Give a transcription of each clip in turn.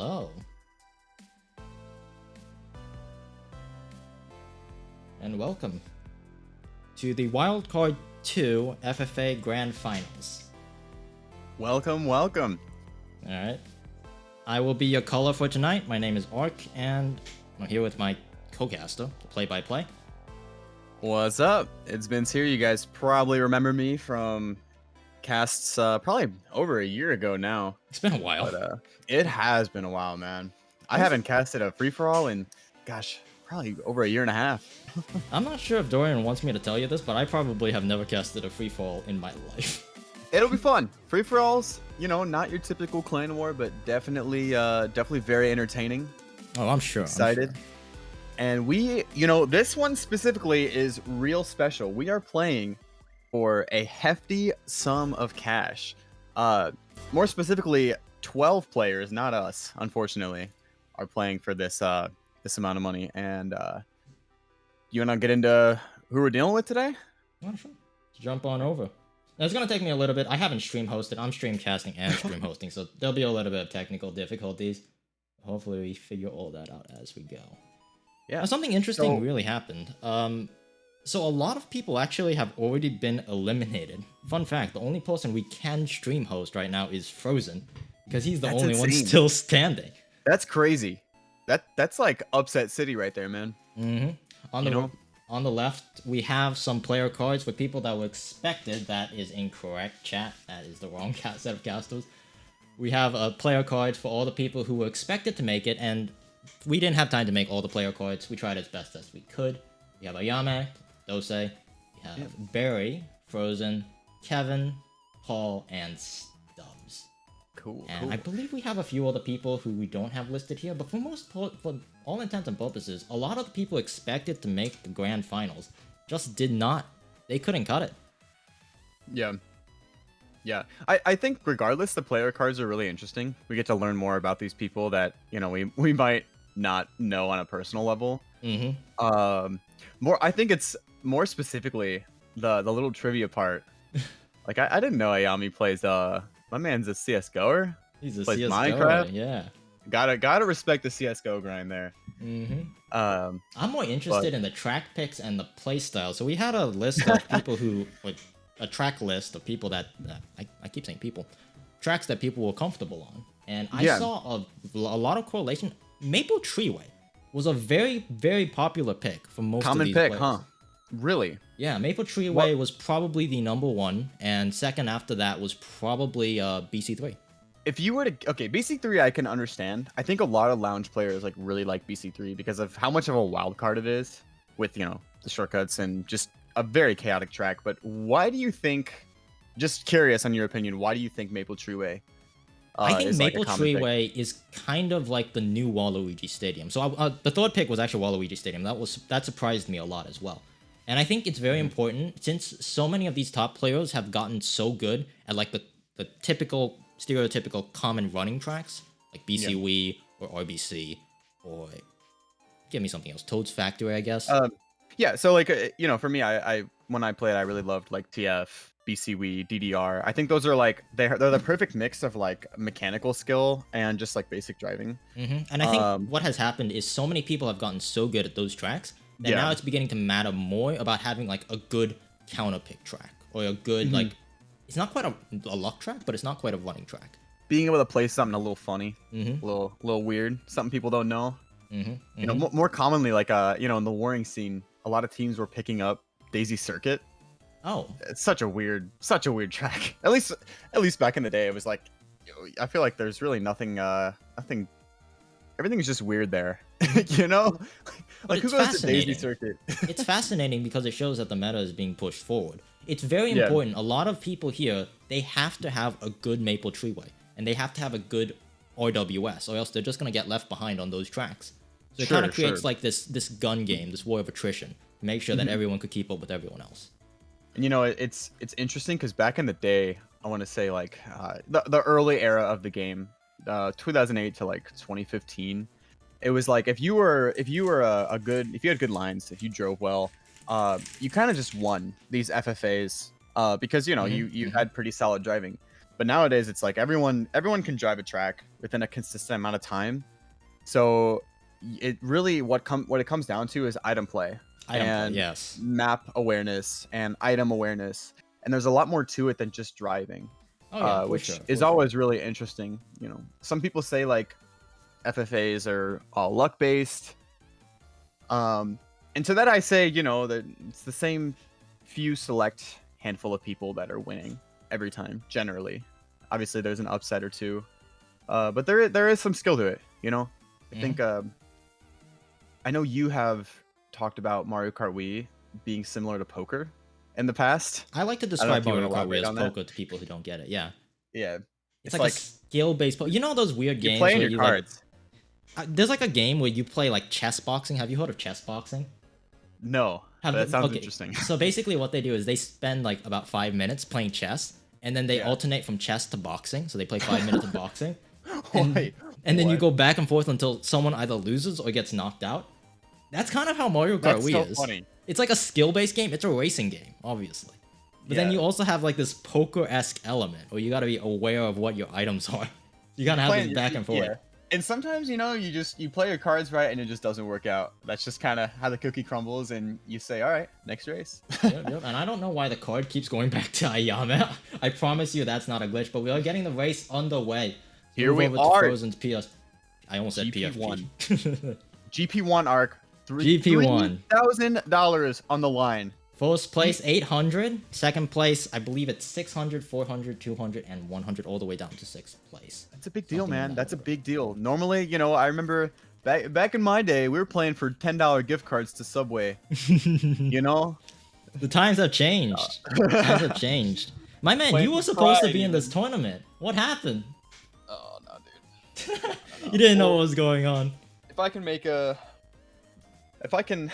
Hello. And welcome to the Wildcard 2 FFA Grand Finals. Welcome, welcome. Alright. I will be your caller for tonight. My name is Ark, and I'm here with my co-caster, the play-by-play. What's up? It's Vince here. You guys probably remember me from casts probably over a year ago now. It's been a while. But it has been a while, man. I haven't casted a free-for-all in, gosh, probably over a year and a half. I'm not sure if Dorian wants me to tell you this, but I probably have never casted a free-for-all in my life. It'll be fun. Free-for-alls, you know, not your typical clan war, but definitely very entertaining. Oh, I'm sure. Excited. I'm sure. And we, you know, this one specifically is real special. We are playing for a hefty sum of cash. More specifically, 12 players, not us, unfortunately, are playing for this this amount of money. And you wanna get into who we're dealing with today? Oh, sure. Let's jump on over. Now, it's gonna take me a little bit. I haven't stream hosted. I'm stream casting and stream hosting, so there'll be a little bit of technical difficulties. Hopefully, we figure all that out as we go. Yeah. Now, something interesting really happened. So a lot of people actually have already been eliminated. Fun fact: the only person we can stream host right now is Frozen, because he's the only one still standing. That's crazy. That's like upset city right there, man. Mm-hmm. On the left, we have some player cards for people that were expected. That is incorrect, chat. That is the wrong set of casters. We have player cards for all the people who were expected to make it, and we didn't have time to make all the player cards. We tried as best as we could. We have Ayame, Dose, we have Barry, Frozen, Kevin, Paul, and Stubbs. Cool. And I believe we have a few other people who we don't have listed here, but for all intents and purposes, a lot of the people expected to make the grand finals just did not. They couldn't cut it. Yeah. I think regardless, the player cards are really interesting. We get to learn more about these people that, you know, we might not know on a personal level. I think it's more specifically the little trivia part. Like I didn't know Ayami plays my man's a CS:GOer. He's a plays CS:GO, Minecraft. yeah. Gotta respect the CS:GO grind there. I'm more interested in the track picks and the playstyle. So we had a list of people who, like, a track list of people that I keep saying people, tracks that people were comfortable on, and I saw a lot of correlation. Maple Treeway was a very, very popular pick for most of these players. Huh? Really? Yeah, Maple Treeway was probably the #1, and second after that was probably BC3. If you were to BC3, I can understand. I think a lot of lounge players like really like BC3 because of how much of a wild card it is, with, you know, the shortcuts and just a very chaotic track. But why do you think? Just curious on your opinion. Why do you think Maple Treeway? I think Maple Treeway is kind of like the new Waluigi Stadium. So the third pick was actually Waluigi Stadium. That surprised me a lot as well. And I think it's very important, since so many of these top players have gotten so good at like the typical, stereotypical common running tracks, like BC Wii or RBC, or give me something else, Toad's Factory, I guess. Yeah, so like, you know, for me, I when I played, I really loved like TF, BC Wii, DDR. I think those are like, they're the perfect mix of like mechanical skill and just like basic driving. And I think what has happened is so many people have gotten so good at those tracks that now it's beginning to matter more about having like a good counter pick track, or a good like, it's not quite a luck track, but it's not quite a running track. Being able to play something a little funny, a little weird, something people don't know. You know, more commonly, like you know, in the warring scene, a lot of teams were picking up Daisy Circuit. Oh, it's such a weird track. At least back in the day, it was like, I feel like there's really nothing. Everything is just weird there. You know, like who goes to Daisy Circuit? It's fascinating because it shows that the meta is being pushed forward. It's very important. A lot of people here, they have to have a good Maple Treeway, and they have to have a good RWS, or else they're just gonna get left behind on those tracks. So it kind of creates like this gun game, this war of attrition, to make sure that everyone could keep up with everyone else. And you know, it's interesting because back in the day, I want to say like the early era of the game, 2008 to like 2015, it was like if you had good lines, if you drove well, you kind of just won these FFAs because you know you had pretty solid driving. But nowadays it's like everyone can drive a track within a consistent amount of time. So it really what it comes down to is item play and yes, map awareness and item awareness. And there's a lot more to it than just driving. oh yeah, Which is always really interesting. You know, some people say like FFAs are all luck based. And to that I say, you know, that it's the same few select handful of people that are winning every time. Generally, obviously there's an upset or two, but there is some skill to it. You know, I think I know you have talked about Mario Kart Wii being similar to poker in the past. I like to describe Mario Kart Wii as poker to people who don't get it. Yeah. Yeah. It's like a skill-based poker. You know those weird games playing where your you cards. like... there's like a game where you play like chess boxing. Have you heard of chess boxing? No. That sounds interesting. So basically what they do is they spend like about 5 minutes playing chess, and then they alternate from chess to boxing. So they play 5 minutes of boxing. And then you go back and forth until someone either loses or gets knocked out. That's kind of how Mario Kart Wii is. Funny. It's like a skill-based game. It's a racing game, obviously. But then you also have like this poker-esque element where you gotta be aware of what your items are. You gotta have this back and forth. Yeah. And sometimes, you know, you play your cards right and it just doesn't work out. That's just kind of how the cookie crumbles, and you say, all right, next race. Yep. And I don't know why the card keeps going back to Ayame. I promise you that's not a glitch, but we are getting the race underway. Here we are. Frozen's PS. I almost said GP1. PFP. GP1 arc. GP1. $3,000 on the line. First place 800. Second place, I believe it's 600, 400, 200, and 100, all the way down to 6th place. That's a big deal, man. That's a big deal. Normally, you know, I remember back in my day, we were playing for $10 gift cards to Subway. You know? The times have changed. Times have changed. My man, you were supposed to be in this tournament. What happened? Oh, no, dude. You didn't know what was going on. If I can make a... If I can,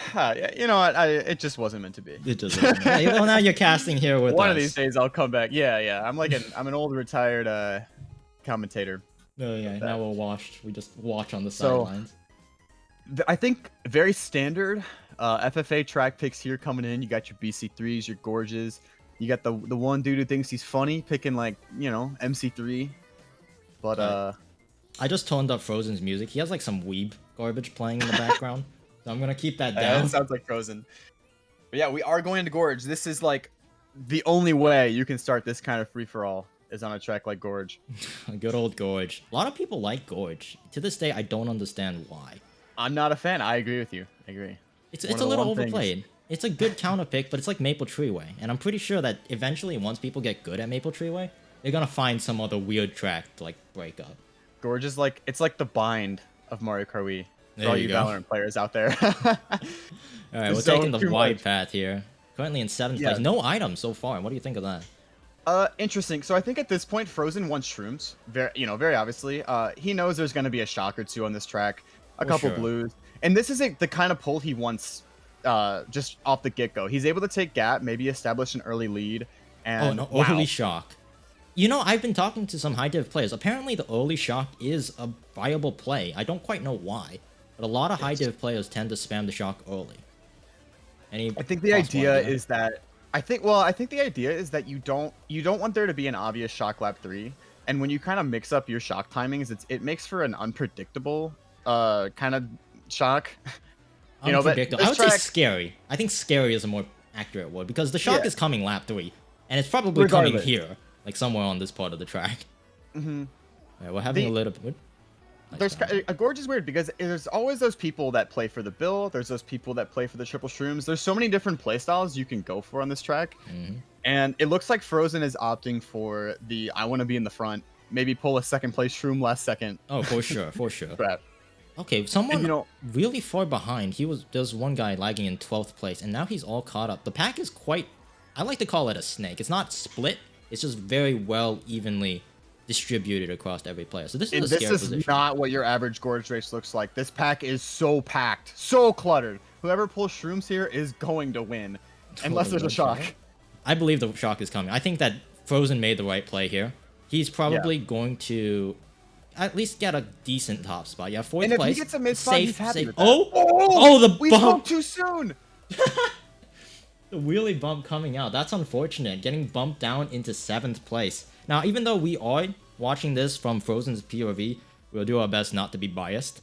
you know what? It just wasn't meant to be. It just wasn't. Yeah, well, now you're casting here with One us. of these days I'll come back. Yeah. I'm like I'm an old retired commentator. Oh yeah. Now we'll watch. We just watch on the sidelines. I think very standard FFA track picks here coming in. You got your BC3s, your Gorges. You got the one dude who thinks he's funny picking like, you know, MC3. But I just toned up Frozen's music. He has like some weeb garbage playing in the background. So I'm gonna keep that down. That sounds like Frozen. But yeah, we are going to Gorge. This is like the only way you can start this kind of free-for-all is on a track like Gorge. Good old Gorge. A lot of people like Gorge. To this day, I don't understand why. I'm not a fan. I agree with you. I agree. It's a little overplayed. It's a good counter pick, but it's like Maple Treeway. And I'm pretty sure that eventually, once people get good at Maple Treeway, they're gonna find some other weird track to like break up. Gorge is like, it's like the bind of Mario Kart Wii. For all you Valorant players out there. Alright, we're taking the wide path here. Currently in 7th place. No items so far. What do you think of that? Interesting. So I think at this point, Frozen wants shrooms. Very obviously. He knows there's going to be a shock or two on this track. A couple blues. And this is the kind of pull he wants just off the get-go. He's able to take gap, maybe establish an early lead. And early shock. You know, I've been talking to some high div players. Apparently, the early shock is a viable play. I don't quite know why. But a lot of high div players tend to spam the shock early. I think the idea is that the idea is that you don't want there to be an obvious shock lap 3, and when you kind of mix up your shock timings, it makes for an unpredictable kind of shock. You know, but I would say scary. I think scary is a more accurate word because the shock is coming lap 3, and it's probably coming here, like somewhere on this part of the track. Mm-hmm. Right, we're having a little bit. A Gorge is weird because there's always those people that play for the bill. There's those people that play for the triple shrooms. There's so many different playstyles you can go for on this track. And it looks like Frozen is opting for the I want to be in the front. Maybe pull a second place shroom last second. Oh, for sure. Crap. Okay, someone really far behind. There's one guy lagging in 12th place, and now he's all caught up. The pack is quite, I like to call it a snake. It's not split. It's just very well evenly distributed across every player. So this is a scary position. This is not what your average Gorge race looks like. This pack is so packed, so cluttered. Whoever pulls shrooms here is going to win, unless there's a shock. I believe the shock is coming. I think that Frozen made the right play here. He's probably going to at least get a decent top spot. Yeah, 4th place. And if he gets a mid spot, he's happy with that. Oh, the we bump. spoke too soon. The wheelie bump coming out. That's unfortunate. Getting bumped down into 7th place. Now, even though we are watching this from Frozen's POV, we'll do our best not to be biased.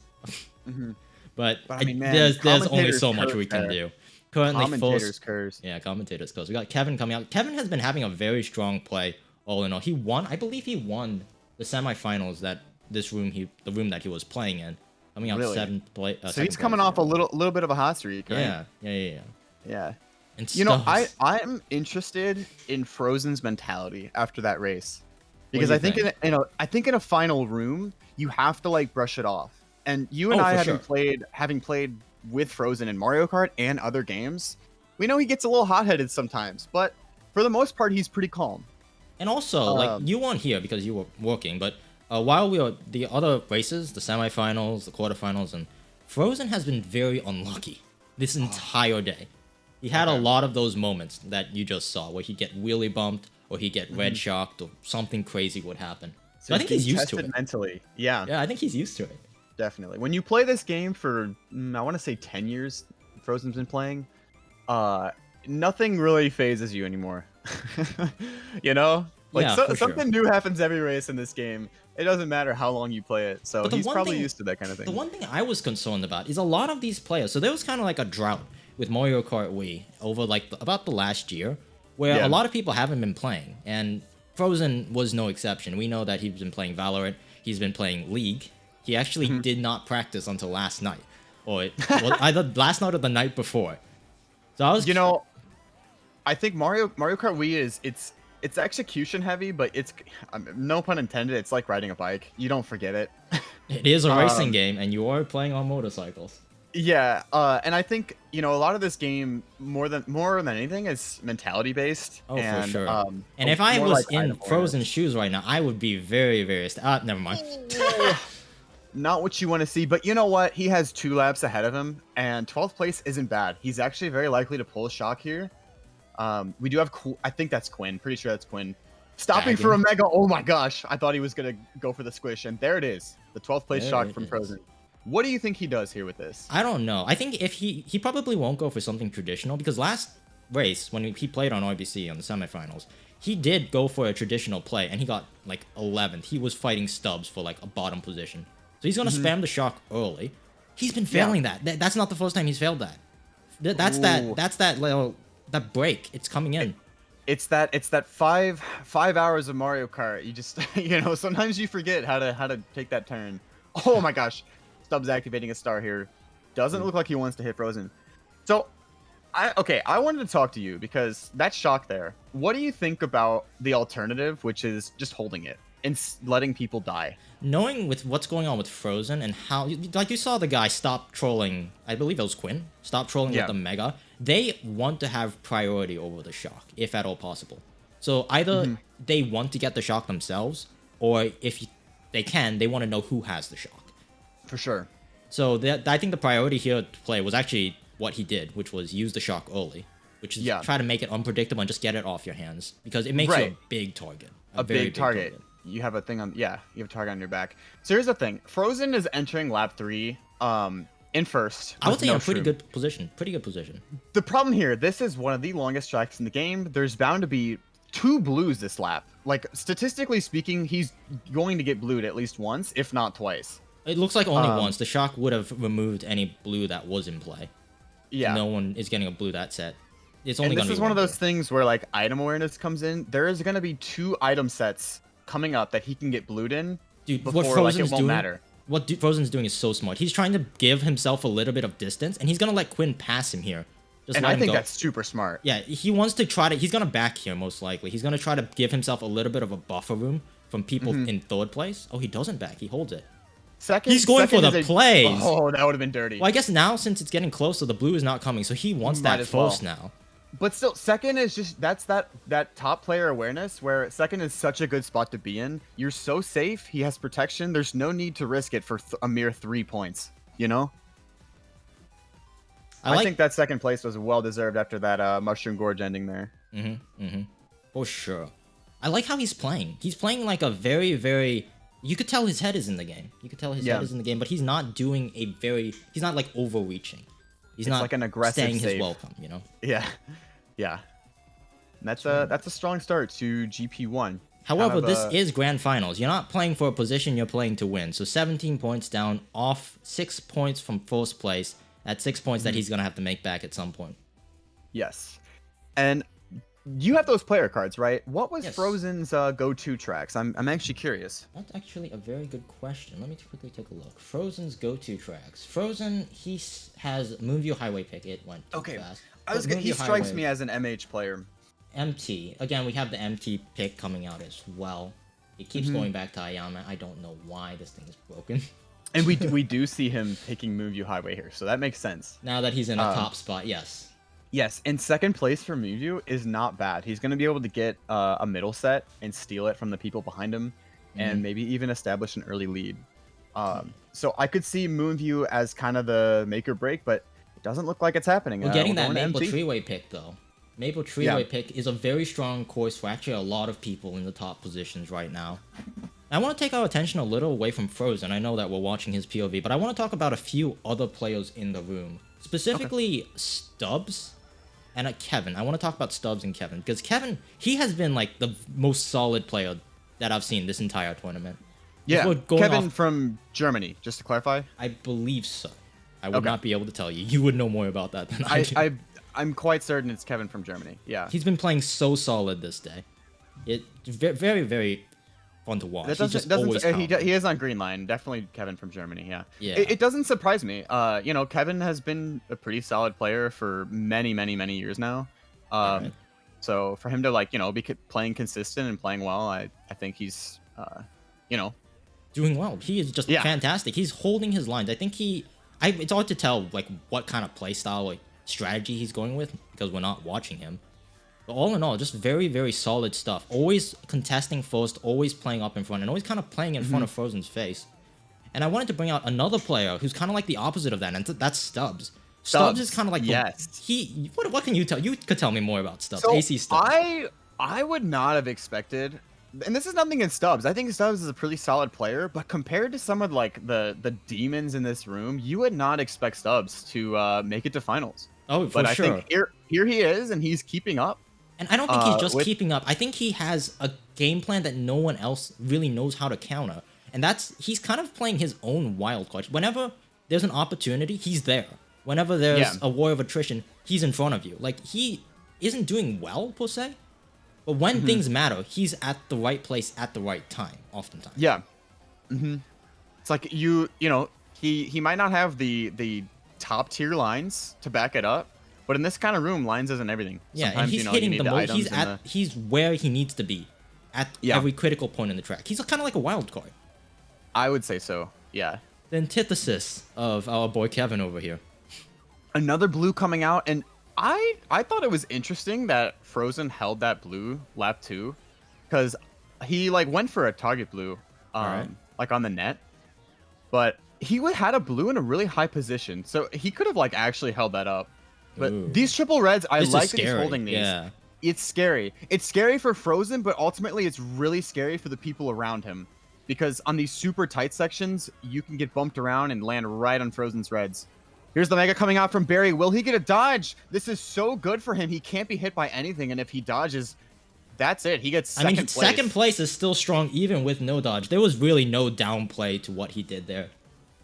But I mean, man, there's only so commentators much we curse can there. do. Currently, Commentators curse. Yeah, commentators curse. We got Kevin coming out. Kevin has been having a very strong play. All in all, he won. I believe he won the semifinals that the room that he was playing in, coming out Really? 7th place. So he's coming off a little bit of a hot streak, right? Yeah. And You know, I'm interested in Frozen's mentality after that race, because do I you think I think in a final room you have to like brush it off. And you and I for having played with Frozen in Mario Kart and other games, we know he gets a little hot-headed sometimes, but for the most part he's pretty calm. And also, like, you weren't here because you were working, but while we were the other races, the semifinals, the quarterfinals, and Frozen has been very unlucky this entire day. He had a lot of those moments that you just saw, where he'd get wheelie bumped, or he'd get red shocked, or something crazy would happen. So I think he's used to it. Mentally. Yeah, I think he's used to it. definitely. When you play this game for, I want to say 10 years, Frozen's been playing, nothing really phases you anymore. You know? Like, something new happens every race in this game. It doesn't matter how long you play it. So he's probably used to that kind of thing. The one thing I was concerned about is a lot of these players. So there was kind of like a drought with Mario Kart Wii over like about the last year, where a lot of people haven't been playing, and Frozen was no exception. We know that he's been playing Valorant, he's been playing League. He actually did not practice until last night, or either last night or the night before. So I was, I think Mario Kart Wii it's execution heavy, but it's no pun intended. It's like riding a bike. You don't forget it. It is a racing game, and you are playing on motorcycles. Yeah, and I think a lot of this game more than anything is mentality based. Oh, and, for sure. And if I was in Frozen's shoes right now, I would be very, very. Never mind. Not what you want to see, but you know what? He has 2 laps ahead of him, and 12th place isn't bad. He's actually very likely to pull a shock here. We do have, I think that's Quinn. Pretty sure that's Quinn. Stopping for a mega. Oh my gosh. I thought he was going to go for the squish, and there it is. The 12th place shock from Frozen. What do you think he does here with this? I don't know. I think if he probably won't go for something traditional, because last race, when he played on RBC on the semifinals, he did go for a traditional play, and he got like 11th. He was fighting Stubbs for like a bottom position. So he's going to spam the shock early. He's been failing that. That's not the first time he's failed that. That's that break. It's coming in. It's that 5 hours of Mario Kart. You just sometimes you forget how to take that turn. Oh my gosh. Stubbs activating a star here. Doesn't look like he wants to hit Frozen. So I wanted to talk to you because that shock there. What do you think about the alternative, which is just holding it and letting people die? Knowing with what's going on with Frozen and how, like, you saw the guy stop trolling, I believe it was Quinn, stop trolling with the Mega. They want to have priority over the shock, if at all possible. So either they want to get the shock themselves, or if they can, they want to know who has the shock. For sure. So I think the priority here to play was actually what he did, which was use the shock early, which is try to make it unpredictable and just get it off your hands, because it makes you a big target. A big target. You have a thing on, you have a target on your back. So here's the thing. Frozen is entering lap 3 in first. I would say in a pretty good position. The problem here, this is one of the longest tracks in the game. There's bound to be 2 blues this lap. Like, statistically speaking, he's going to get blued at least once, if not twice. It looks like only once. The shock would have removed any blue that was in play. Yeah. No one is getting a blue that set. It's only. And this is one of those things where like item awareness comes in. There is going to be 2 item sets coming up that he can get blued in. Dude, before, what Frozen's it won't doing? Matter. What Frozen's doing is so smart. He's trying to give himself a little bit of distance, and he's gonna let Quinn pass him here. And I think that's super smart. Yeah, he wants to try to. He's gonna back here most likely. He's gonna try to give himself a little bit of a buffer room from people in 3rd place. Oh, he doesn't back. He holds it. He's going for the plays. Oh, that would have been dirty. Well, I guess now since it's getting closer, the blue is not coming, so he wants that first now. But still, 2nd is just that top player awareness where 2nd is such a good spot to be in. You're so safe. He has protection. There's no need to risk it for a mere 3 points. You know. I think that 2nd place was well deserved after that Mushroom Gorge ending there. For sure. I like how he's playing. He's playing like a very, very. You could tell his head is in the game. Head is in the game, but he's not doing a very. He's not like overreaching. He's not like an aggressive staying save. his welcome, you know? Yeah. Yeah. And that's a strong start to GP1. However, this is grand finals. You're not playing for a position, you're playing to win. So 17 points down, off 6 points from first place. At 6 points that he's going to have to make back at some point. Yes. And you have those player cards, right? What was Yes. Frozen's go-to tracks? I'm actually curious. That's actually a very good question. Let me quickly take a look. Frozen's go-to tracks. Frozen, he has Moonview Highway Pick. It went too fast. He strikes me as an MH player. MT. Again, we have the MT pick coming out as well. It keeps going back to Ayama. I don't know why this thing is broken. And we do see him picking Moonview Highway here, so that makes sense. Now that he's in a top spot, yes. Yes, and second place for Moonview is not bad. He's going to be able to get a middle set and steal it from the people behind him, and maybe even establish an early lead. So I could see Moonview as kind of the make or break, but it doesn't look like it's happening. We're getting that Maple MT. Treeway pick, though. Maple Treeway pick is a very strong course for actually a lot of people in the top positions right now. I want to take our attention a little away from Frozen. I know that we're watching his POV, but I want to talk about a few other players in the room. Specifically, Stubbs and Kevin. I want to talk about Stubbs and Kevin, because Kevin, he has been like the most solid player that I've seen this entire tournament. Yeah, Kevin from Germany, just to clarify. I believe so. I would not be able to tell you. You would know more about that than I do. I'm quite certain it's Kevin from Germany. Yeah. He's been playing so solid this day. It's very, very fun to watch. He's just always he is on green line. Definitely Kevin from Germany. Yeah. It doesn't surprise me. Kevin has been a pretty solid player for many years now. So for him to be playing consistent and playing well, I think he's doing well. He is just fantastic. He's holding his lines. I think it's hard to tell what kind of play style strategy he's going with because we're not watching him. But all in all, just very, very solid stuff. Always contesting first, always playing up in front, and always kind of playing in front of Frozen's face. And I wanted to bring out another player who's kind of like the opposite of that, and that's Stubbs. Stubbs is kind of like what can you tell? You could tell me more about Stubbs. So AC Stubbs. I would not have expected, and this is nothing in Stubbs. I think Stubbs is a pretty solid player, but compared to some of the demons in this room, you would not expect Stubbs to make it to finals. Oh, for sure. I think here he is, and he's keeping up. And I don't think he's just keeping up. I think he has a game plan that no one else really knows how to counter. And he's kind of playing his own wild card. Whenever there's an opportunity, he's there. Whenever there's a war of attrition, he's in front of you. He isn't doing well, per se. But when things matter, he's at the right place at the right time, oftentimes. Yeah. It's like, he might not have the top tier lines to back it up, but in this kind of room, lines isn't everything. Yeah, and he's hitting the most. He's where he needs to be at every critical point in the track. He's kind of like a wild card. I would say so. Yeah. The antithesis of our boy Kevin over here. Another blue coming out, and I thought it was interesting that Frozen held that blue lap 2, because he went for a target blue, on the net, but he had a blue in a really high position, so he could have actually held that up. But these triple reds, I like that he's holding these. Yeah. It's scary. It's scary for Frozen, but ultimately it's really scary for the people around him, because on these super tight sections, you can get bumped around and land right on Frozen's reds. Here's the Mega coming out from Barry. Will he get a dodge? This is so good for him. He can't be hit by anything, and if he dodges, that's it. He gets second place. Second place is still strong even with no dodge. There was really no downplay to what he did there.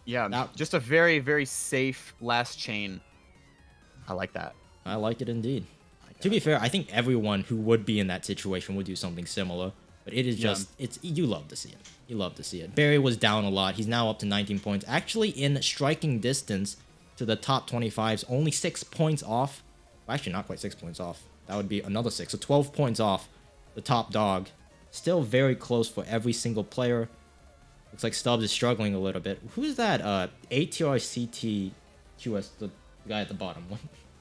Yeah, just a very, very safe last chain. I like that. I like it indeed. To be fair, I think everyone who would be in that situation would do something similar. But it is just, you love to see it. You love to see it. Barry was down a lot. He's now up to 19 points. Actually in striking distance to the top 25s, only 6 points off. Well, actually, not quite 6 points off. That would be another 6. So 12 points off the top dog. Still very close for every single player. Looks like Stubbs is struggling a little bit. Who's that ATRCTQS, the guy at the bottom?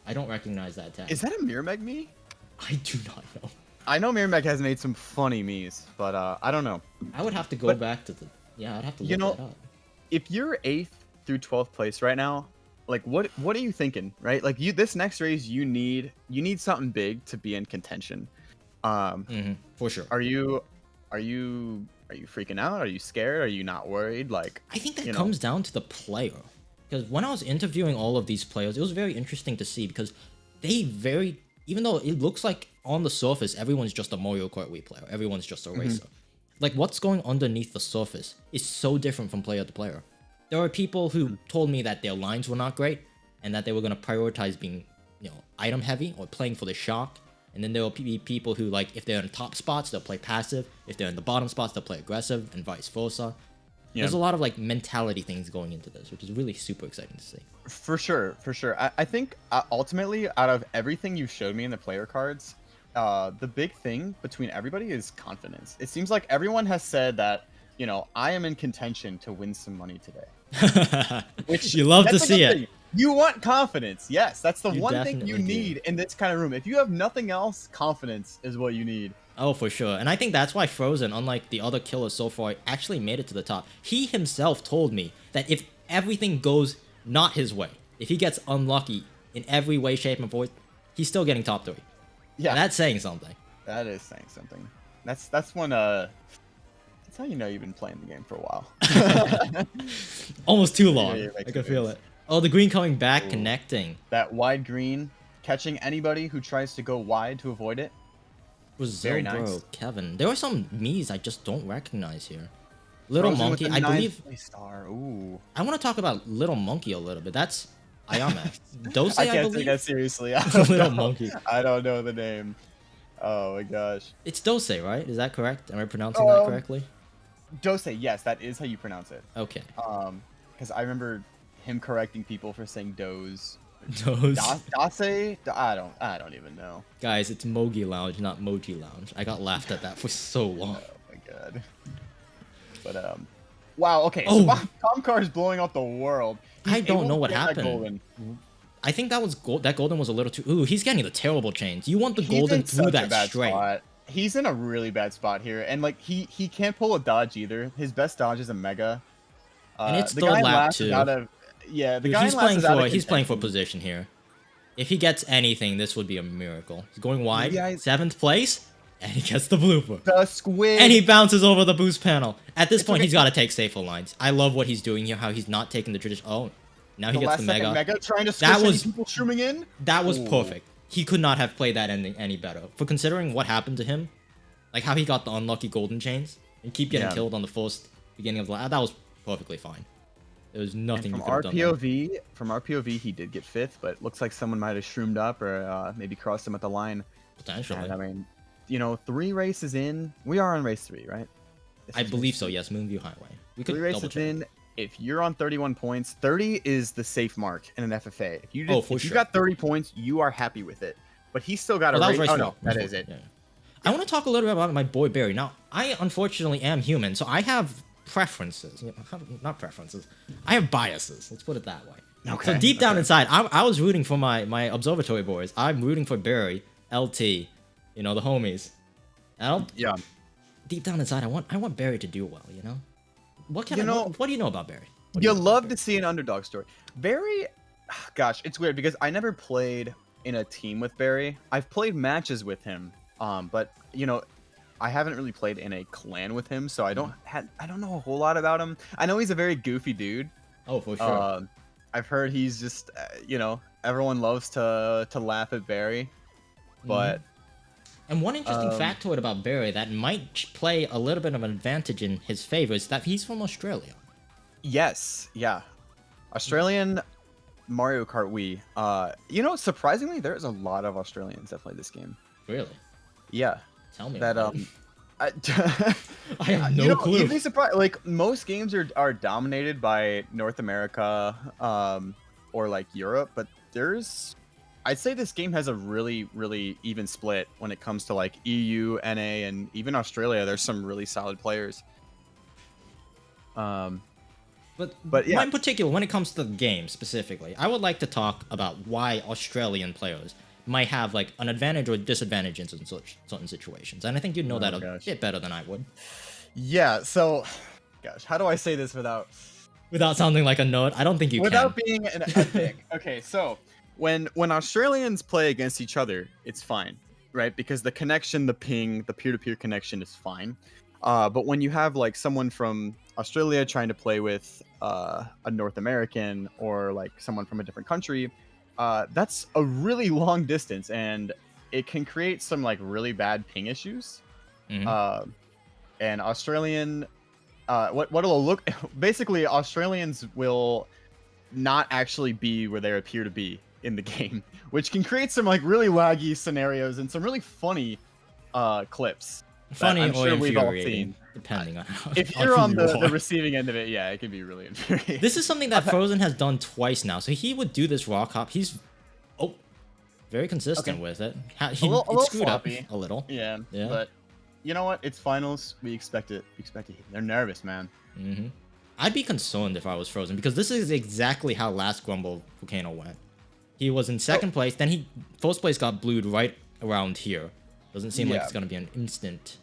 I don't recognize that tag. Is that a Mirmeg me? I do not know. I know Mirmeg has made some funny me's, but I don't know. I would have to go back to I'd have to look that up. If you're 8th through 12th place right now, what are you thinking, right? This next race, you need something big to be in contention. For sure. Are you freaking out? Are you scared? Are you not worried? I think that comes down to the player. Because when I was interviewing all of these players, it was very interesting to see because they very even though it looks like on the surface everyone's just a Mario Kart Wii player, everyone's just a racer. Like what's going underneath the surface is so different from player to player. There are people who told me that their lines were not great and that they were going to prioritize being, item heavy or playing for the shock. And then there will be people who, like, if they're in top spots, they'll play passive. If they're in the bottom spots, they'll play aggressive, and vice versa. Yeah. There's a lot of, like, mentality things going into this, which is really super exciting to see. For sure, for sure. I think ultimately, out of everything you showed me in the player cards, the big thing between everybody is confidence. It seems like everyone has said that, I am in contention to win some money today. Which you love to see it. You want confidence. Yes, that's the one thing you need in this kind of room. If you have nothing else, confidence is what you need. Oh, for sure. And I think that's why Frozen, unlike the other killers so far, actually made it to the top. He himself told me that if everything goes not his way, if he gets unlucky in every way, shape, and form, he's still getting top 3. Yeah. And that's saying something. That is saying something. That's one, that's how you know you've been playing the game for a while. Almost too long. Yeah, I can feel it. Oh, the green coming back, connecting. That wide green, catching anybody who tries to go wide to avoid it. Was very nice. Kevin. There are some Miis I just don't recognize here. Little Frozen Monkey, I believe. Star. Ooh. I want to talk about Little Monkey a little bit. That's Ayame. Dose, I can't take that seriously. Little Monkey. I don't know the name. Oh my gosh. It's Dose, right? Is that correct? Am I pronouncing that correctly? Dose, yes, that is how you pronounce it. Okay. Because I remember him correcting people for saying doze. Doze. Dase? I don't even know. Guys, it's Mogi Lounge, not Moji Lounge. I got laughed at that for so long. Oh my god. But wow. Okay. So Tom Carr is blowing up the world. I don't know what happened. I think that was that golden was a little too. Ooh, he's getting the terrible chains. You want the golden through that straight. Spot. He's in a really bad spot here, and like he can't pull a dodge either. His best dodge is a mega. And it's the lap too. Yeah, the dude, guy he's playing for position here. If he gets anything, this would be a miracle. He's going wide, 7th place, and he gets the blooper. The squid. And he bounces over the boost panel. At this point, he's got to take safer lines. I love what he's doing here, how he's not taking the tradition. Oh, now he gets the mega. Trying to squish people streaming in. That was perfect. He could not have played that ending any better. For considering what happened to him, like how he got the unlucky golden chains and keep getting killed on the first beginning of the that was perfectly fine. There was nothing from our POV. From our POV, he did get 5th, but it looks like someone might have shroomed up or maybe crossed him at the line. Potentially. And, I mean, 3 races in. We are on race 3, right? I believe so. Yes, Moonview Highway. We could 3 races in. If you're on 31 points, 30 is the safe mark in an FFA. If you you got 30 points, you are happy with it. But he's still got a race. Oh no, that is it. Yeah. I want to talk a little bit about my boy Barry. Now, I unfortunately am human, so I have preferences. Not preferences. I have biases. Let's put it that way. Okay. So deep down inside, I was rooting for my observatory boys. I'm rooting for Barry, LT, the homies. Yeah. Deep down inside, I want Barry to do well. What do you know about Barry? You'll love to see an underdog story. Barry, gosh, it's weird because I never played in a team with Barry. I've played matches with him, but I haven't really played in a clan with him, so I don't know a whole lot about him. I know he's a very goofy dude. Oh, for sure. I've heard he's just everyone loves to laugh at Barry, but. And one interesting factoid about Barry that might play a little bit of an advantage in his favor is that he's from Australia. Yes, yeah. Australian Mario Kart Wii. Surprisingly, there's a lot of Australians that play this game. Really? Yeah. Tell me that. I have no clue. You'd be surprised. Like most games are dominated by North America, or like Europe, but I'd say this game has a really, really even split when it comes to like EU, NA, and even Australia. There's some really solid players. But yeah. In particular, when it comes to the game specifically, I would like to talk about why Australian players might have like an advantage or disadvantage in certain situations. And I think you'd know that a bit better than I would. Yeah, so, gosh, how do I say this without sounding like a nerd? I don't think you without being a dick. Okay, so when Australians play against each other, it's fine, right? Because the connection, the ping, the peer-to-peer connection is fine. But when you have like someone from Australia trying to play with a North American or like someone from a different country, that's a really long distance. And it can create some like really bad ping issues. Mhm. And Australian, what'll look basically Australians will not actually be where they appear to be in the game, which can create some like really laggy scenarios and some really funny clips that Funny I'm or sure we've all infuriating, seen. depending on, If on you're who on you the are. receiving end of it, yeah, it can be really infuriating. This is something that Frozen has done twice now. So he would do this rock hop. He's very consistent Okay. with it. A It little screwed up sloppy. a little. Yeah, Yeah. but you know what? It's finals. We expect it. We expect it. They're nervous, man. I'd be concerned if I was Frozen because this is exactly how last Grumble Volcano went. He was in second place, then first place got blued right around here. Doesn't seem like Yeah. it's gonna be an instant.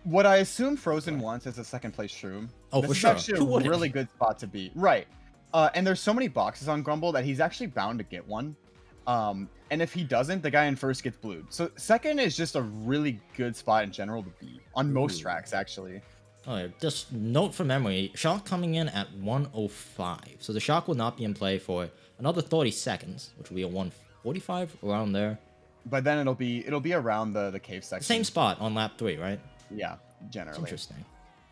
What I assume Frozen wants is a second place shroom. Oh, This for is sure. actually Who a wouldn't? really good spot to be. Right. And there's so many boxes on Grumble that he's actually bound to get one. And if he doesn't, the guy in first gets blued. So second is just a really good spot in general to be on most Ooh. tracks, actually. Oh, yeah. Just note for memory, Shock coming in at 105. So the Shock will not be in play for another 30 seconds, which will be a 145 around there. But then it'll be around the cave section. Same spot on lap 3, right? Yeah, That's generally. interesting.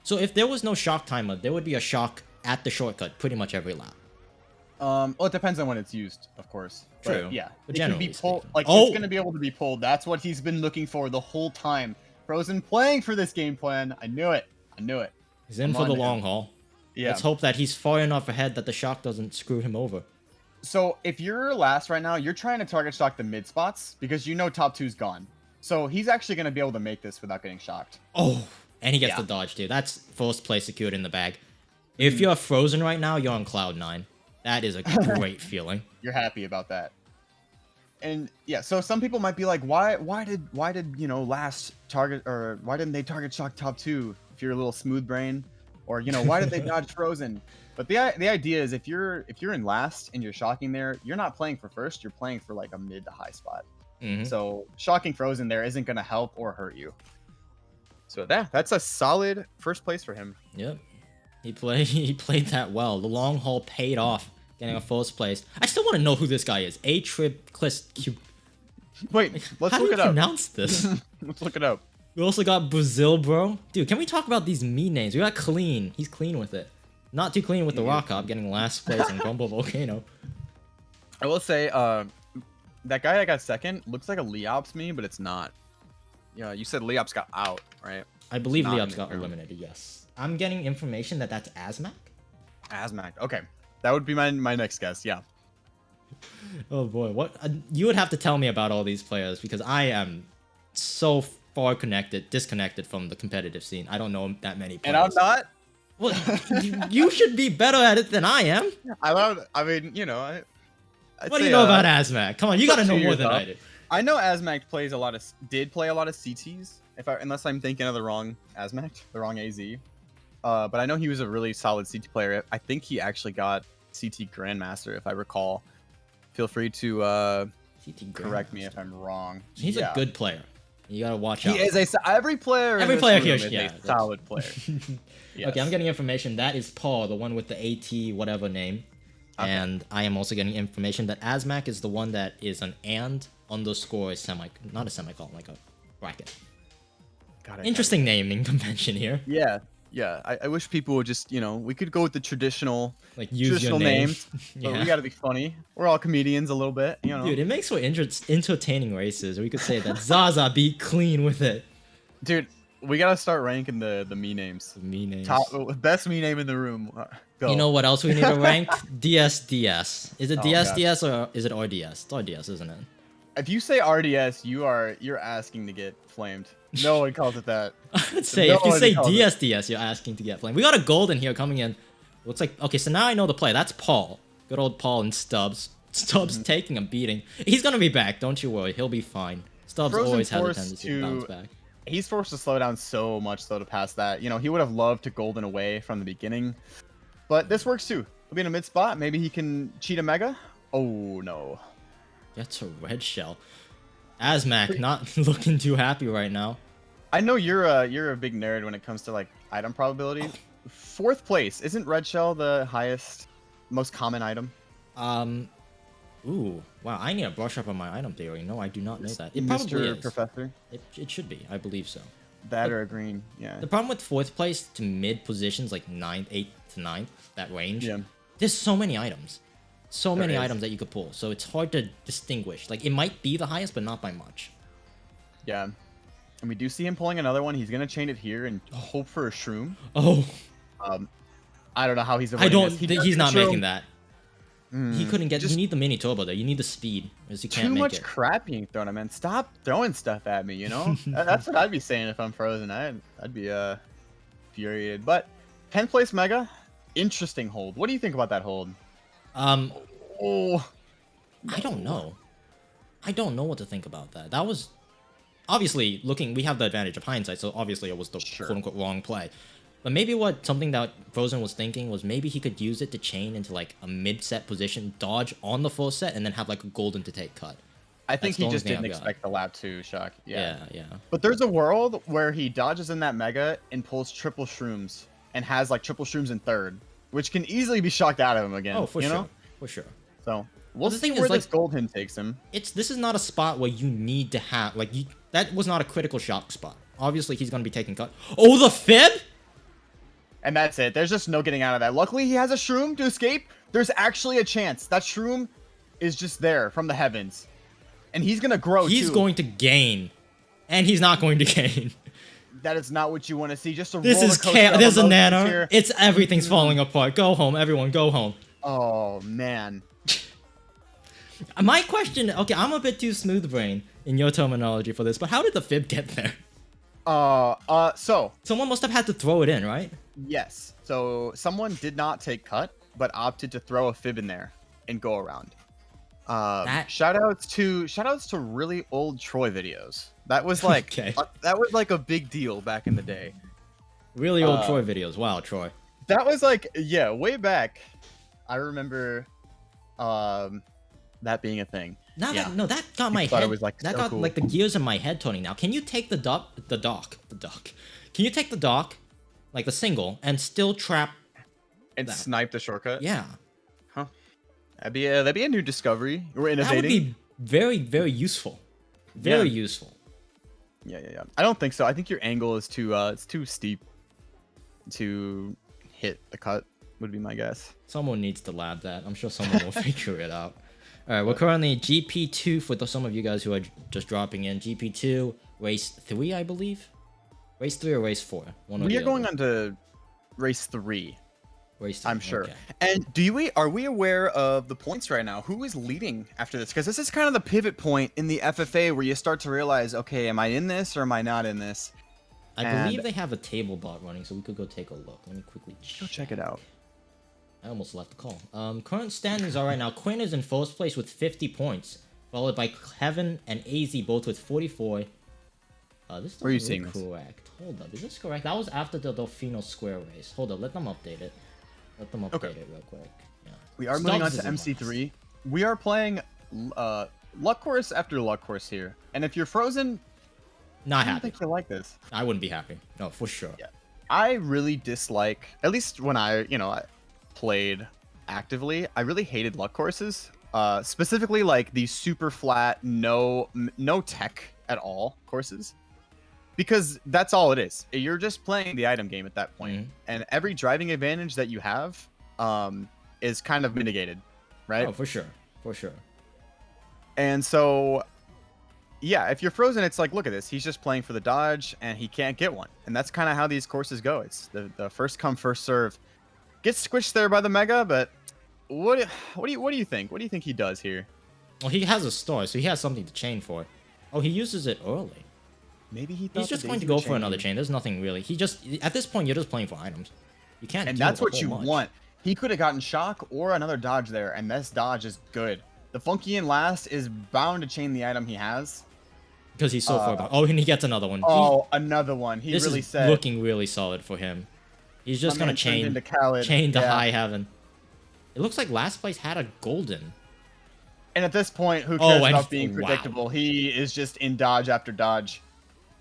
So if there was no Shock timer, there would be a Shock at the shortcut pretty much every lap. Well, it depends on when it's used, of course. True. But yeah, But it can be generally pulled. speaking. Like Oh! it's gonna be able to be pulled. That's what he's been looking for the whole time. Frozen playing for this game plan. I knew it. I knew it. He's in Come for the on, man. long haul. Yeah. Let's hope that he's far enough ahead that the Shock doesn't screw him over. So if you're last right now, you're trying to target shock the mid spots because you know top two's gone. So he's actually gonna be able to make this without getting shocked. Oh, and he gets Yeah. the dodge too. That's first place secured in the bag. If you're Frozen right now, you're on cloud 9. That is a great feeling. You're happy about that. And yeah, so some people might be like, why did you know last target, or why didn't they target shock top two if you're a little smooth brain, or you know why did they dodge Frozen? But the idea is if you're in last and you're shocking there, you're not playing for first, you're playing for like a mid to high spot. So shocking Frozen there isn't gonna help or hurt you. So that's a solid first place for him. Yep. He played that well. The long haul paid off, getting a first place. I still want to know who this guy is. A-Trip-Clist-Q. Wait, let's How do look you it up. pronounce this? Let's look it up. We also got Brazil, bro. Dude, can we talk about these me names? We got Clean. He's clean with it. Not too clean with the rock hop, getting last place in Grumble Volcano. I will say, that guy that got second looks like a Leops me, but it's not. Yeah, you said Leops got out, right? I believe Not in Leops the got group. eliminated, yes. I'm getting information that that's Azmac? Asmac. Okay, that would be my next guess. Yeah. Oh boy, what you would have to tell me about all these players because I am so far disconnected from the competitive scene. I don't know that many players. And I'm not. Well, you should be better at it than I am. I mean, you know, I'd What do say, you know about Azmac? Come on, you gotta know 2 more years than I up. did. I know Asmac did play a lot of CTs. Unless I'm thinking of the wrong Asmac, the wrong AZ. But I know he was a really solid CT player. I think he actually got CT Grandmaster, if I recall. Feel free to correct me if I'm wrong. He's a good player. You gotta watch He out. is every player. Every in this player room here, is yeah, a solid player. Yes. Okay, I'm getting information. That is Paul, the one with the AT whatever name. Okay. And I am also getting information that Azmac is the one that is an _a not a semicolon, like a bracket. Got it. Interesting naming convention here. Yeah. I wish people would just, you know, we could go with the traditional Like use your name. names, but Yeah. we got to be funny. We're all comedians a little bit, you know. Dude, it makes for entertaining races. Or we could say that Zaza beat Clean with it. Dude, we gotta start ranking the me names. Me names. Best me name in the room. Go. You know what else we need to rank? DSDS. Is it Oh, DSDS or is it RDS? It's RDS, isn't it? If you say RDS, you're asking to get flamed. No one calls it that. I'd say No if you one say calls it. DSDS, you're asking to get flamed. We got a golden here coming in. Looks like okay. So now I know the play. That's Paul. Good old Paul and Stubbs. Stubbs taking a beating. He's gonna be back. Don't you worry. He'll be fine. Stubbs Frozen always has a forced tendency to bounce back. He's forced to slow down so much though to pass that. You know, he would have loved to golden away from the beginning, but this works too. He'll be in a mid spot. Maybe he can cheat a mega. Oh no. That's a red shell. Azmac not looking too happy right now. I know you're a big nerd when it comes to like item probabilities. Fourth place, isn't red shell the highest, most common item? Ooh, wow! I need to brush up on my item theory. No, I do not know that. It probably Mr. is. Professor. It should be. I believe so. That or a green, yeah. The problem with 4th place to mid positions, like 9th, 8th to 9th, that range, Yeah. there's so many items. So There many is. items that you could pull. So it's hard to distinguish. Like, it might be the highest, but not by much. Yeah. And we do see him pulling another one. He's going to chain it here and hope for a shroom. Oh, I don't know how he's I avoiding don't. this. He does He's get a not shroom. making that. He couldn't get. just You need the mini turbo there. You need the speed, as you can't Too make much it. crap being thrown at me, man. Stop throwing stuff at me, you know? That's what I'd be saying if I'm frozen. I'd be infuriated. But 10th place Mega, interesting hold. What do you think about that hold? Oh, I don't know. I don't know what to think about that. That was obviously looking. We have the advantage of hindsight, so obviously it was the quote unquote wrong play. But maybe something that Frozen was thinking was maybe he could use it to chain into like a mid-set position, dodge on the full set, and then have like a golden to take cut. I think That's the he only just thing didn't I've got. expect the lap 2 shock. Yeah. But there's a world where he dodges in that Mega and pulls triple shrooms and has like triple shrooms in 3rd, which can easily be shocked out of him again. Oh, for you sure. know? For sure. So we'll the see thing where is, this like, golden takes him. This is not a spot where you need to have like you. That was not a critical shock spot. Obviously, he's gonna be taking cut. Oh, the fib! And that's it. There's just no getting out of that. Luckily, he has a shroom to escape. There's actually a chance. That shroom is just there from the heavens. And he's going to grow, He's too. going to gain. And he's not going to gain. That is not what you want to see. Just a This roller is coaster chaos. of There's a emotions nano. here. It's everything's falling apart. Go home, everyone. Go home. Oh, man. My question. Okay, I'm a bit too smooth brain in your terminology for this, but how did the fib get there? So, Someone must have had to throw it in, right? yes. So, someone did not take cut, but opted to throw a fib in there and go around. Shoutouts to really old Troy videos. That was like Okay. That was like a big deal back in the day. Really old Troy videos. Wow, Troy. That was like, yeah, way back. I remember that being a thing. Now Yeah. that got my thought head. it was, like, that so got cool. like the gears in my head turning. Now, can you take the dock? Can you take the dock, like the single, and still trap? And that. snipe the shortcut. Yeah, Huh. That'd be a new discovery. We're that would innovating. be very, very useful. Very Yeah. useful. Yeah. I don't think so. I think your angle is it's too steep to hit the cut, would be my guess. Someone needs to lab that. I'm sure someone will figure it out. All right, we're currently GP2 for some of you guys who are just dropping in. GP2, race 3, I believe. Race 3 or race 4? One or We the are going other. on to race 3. Race 3. I'm sure. Okay. And are we aware of the points right now? Who is leading after this? Because this is kind of the pivot point in the FFA where you start to realize, okay, am I in this or am I not in this? I And- believe they have a table bot running, so we could go take a look. Let me quickly Go check it out. I almost left the call. Current standings are right now. Quinn is in first place with 50 points, followed by Kevin and AZ both with 44. This Where are you doesn't seeing look this? correct. Hold up, is this correct? That was after the Delfino Square race. Hold up, let them update it. Let them update it real quick. Yeah. We are moving on Stubbs to is in MC3. We are playing luck course after luck course here. And if you're frozen, last. Not I don't happy. think you like this. I wouldn't be happy. No, for sure. Yeah. I really dislike, at least when I played actively, I really hated luck courses. Specifically like the super flat, no tech at all courses. Because that's all it is. You're just playing the item game at that point. And every driving advantage that you have is kind of mitigated, right? Oh, for sure. For sure. And so, yeah, if you're frozen, it's like, look at this. He's just playing for the dodge, and he can't get one. And that's kind of how these courses go. It's the first come, first serve. Gets squished there by the Mega, but what do you think? What do you think he does here? Well, he has a star, so he has something to chain for. Oh, he uses it early. Maybe he thought He's just the going to daisy go would for another change. chain. There's nothing really. At this point, you're just playing for items. You can't. And do that's a what whole you much. want. He could have gotten shock or another dodge there, and this dodge is good. The Funky in last is bound to chain the item he has. Because he's so far back. Oh, and he gets another one. Oh, another one. He This really is said. looking really solid for him. He's just My gonna man turned chain into Khaled. to Yeah. high heaven. It looks like last place had a golden. And at this point, who Oh, cares and- about being wow. predictable? He is just in dodge after dodge.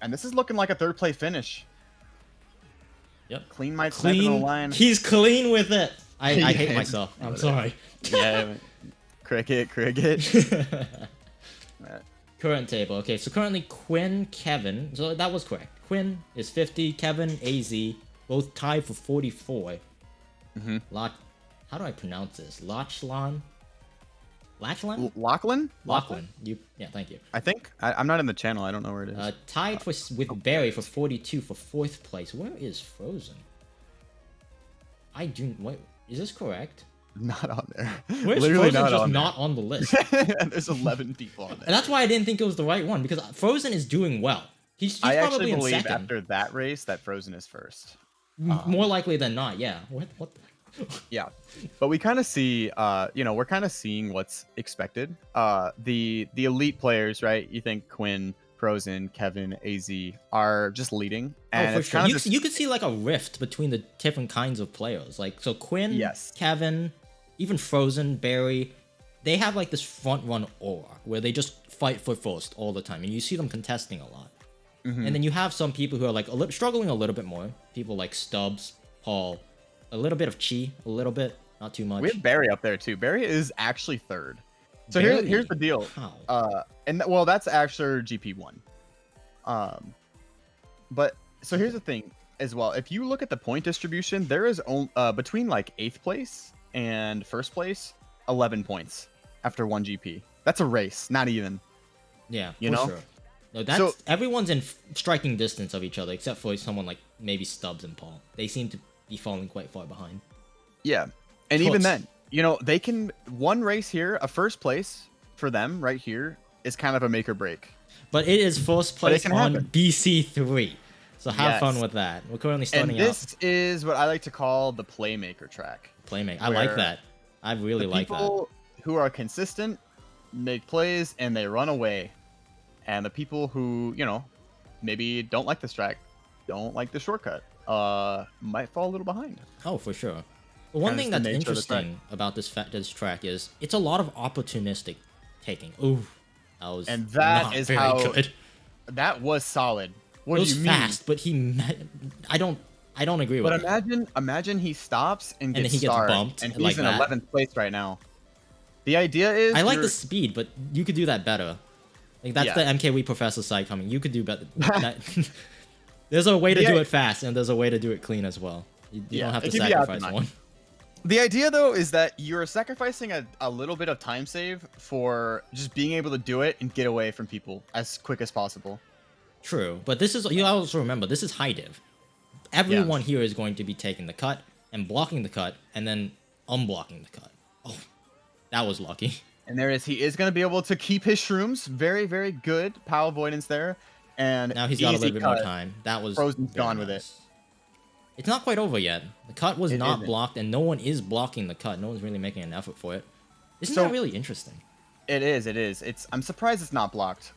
And this is looking like a third place finish. Yep. Clean might snipe in the Clean. line. He's clean with it. I hate Yeah. myself. I'm sorry. Yeah. Cricket. Current table. Okay, so currently Quinn, Kevin. So that was correct. Quinn is 50. Kevin, AZ, both tied for 44. Mm-hmm. How do I pronounce this? Lachlan? Lachlan? Yeah, thank you. I think. I'm not in the channel. I don't know where it is. Tied with Barry for 42 for 4th place. Where is Frozen? Wait, is this correct? Not on there. Where's Literally Frozen not not on the list? And there's 11 people on there. And that's why I didn't think it was the right one, because Frozen is doing well. He's I probably actually in believe second. after that race that Frozen is first. More likely than not, yeah. What? Yeah, but we kind of see, we're kind of seeing what's expected. The elite players, right? You think Quinn, Frozen, Kevin, AZ are just leading, and for it's sure. kind of You could see like a rift between the different kinds of players. Like so, Quinn, Yes. Kevin, even Frozen, Barry, they have like this front run aura where they just fight for first all the time, and you see them contesting a lot. Mm-hmm. And then you have some people who are like struggling a little bit more. People like Stubbs, Paul, a little bit of Chi, a little bit, not too much. We have Barry up there too. Barry is actually third. So Barry? here's the deal. How? Well, that's actually GP1. But so here's the thing as well. If you look at the point distribution, there is between like 8th place and 1st place, 11 points after 1 GP. That's a race, not even. Yeah, you know. Sure. No, everyone's in striking distance of each other except for someone like maybe Stubbs and Paul. They seem to be falling quite far behind. Yeah, and even then, they can one race here, a 1st place for them right here is kind of a make or break. But it is 1st place on happen. BC3, so have fun with that. We're currently starting and this is what I like to call the playmaker track. Playmaker, I like that. I really like that. People who are consistent make plays and they run away, and the people who maybe don't like this track, don't like the shortcut, might fall a little behind. Oh, for sure. But one thing that's interesting about this track is it's a lot of opportunistic taking. Ooh, that is how good. That was solid. What it was do you mean? fast, but I don't agree with that. But imagine he stops and then he gets bumped, and he's in 11th place right now. The idea is I like the speed, but you could do that better. Like that's the MKW Professor side coming. You could do better. There's a way to do it fast, and there's a way to do it clean as well. You don't have to sacrifice one. The idea, though, is that you're sacrificing a little bit of time save for just being able to do it and get away from people as quick as possible. True, but you also remember, this is high div. Everyone here is going to be taking the cut and blocking the cut and then unblocking the cut. Oh, that was lucky. And he is going to be able to keep his shrooms. Very, very good POW avoidance there. And now he's got a little bit more time. That was Frozen's gone with it. It's not quite over yet. The cut was not blocked, and no one is blocking the cut. No one's really making an effort for it. Isn't that really interesting? It is. I'm surprised it's not blocked.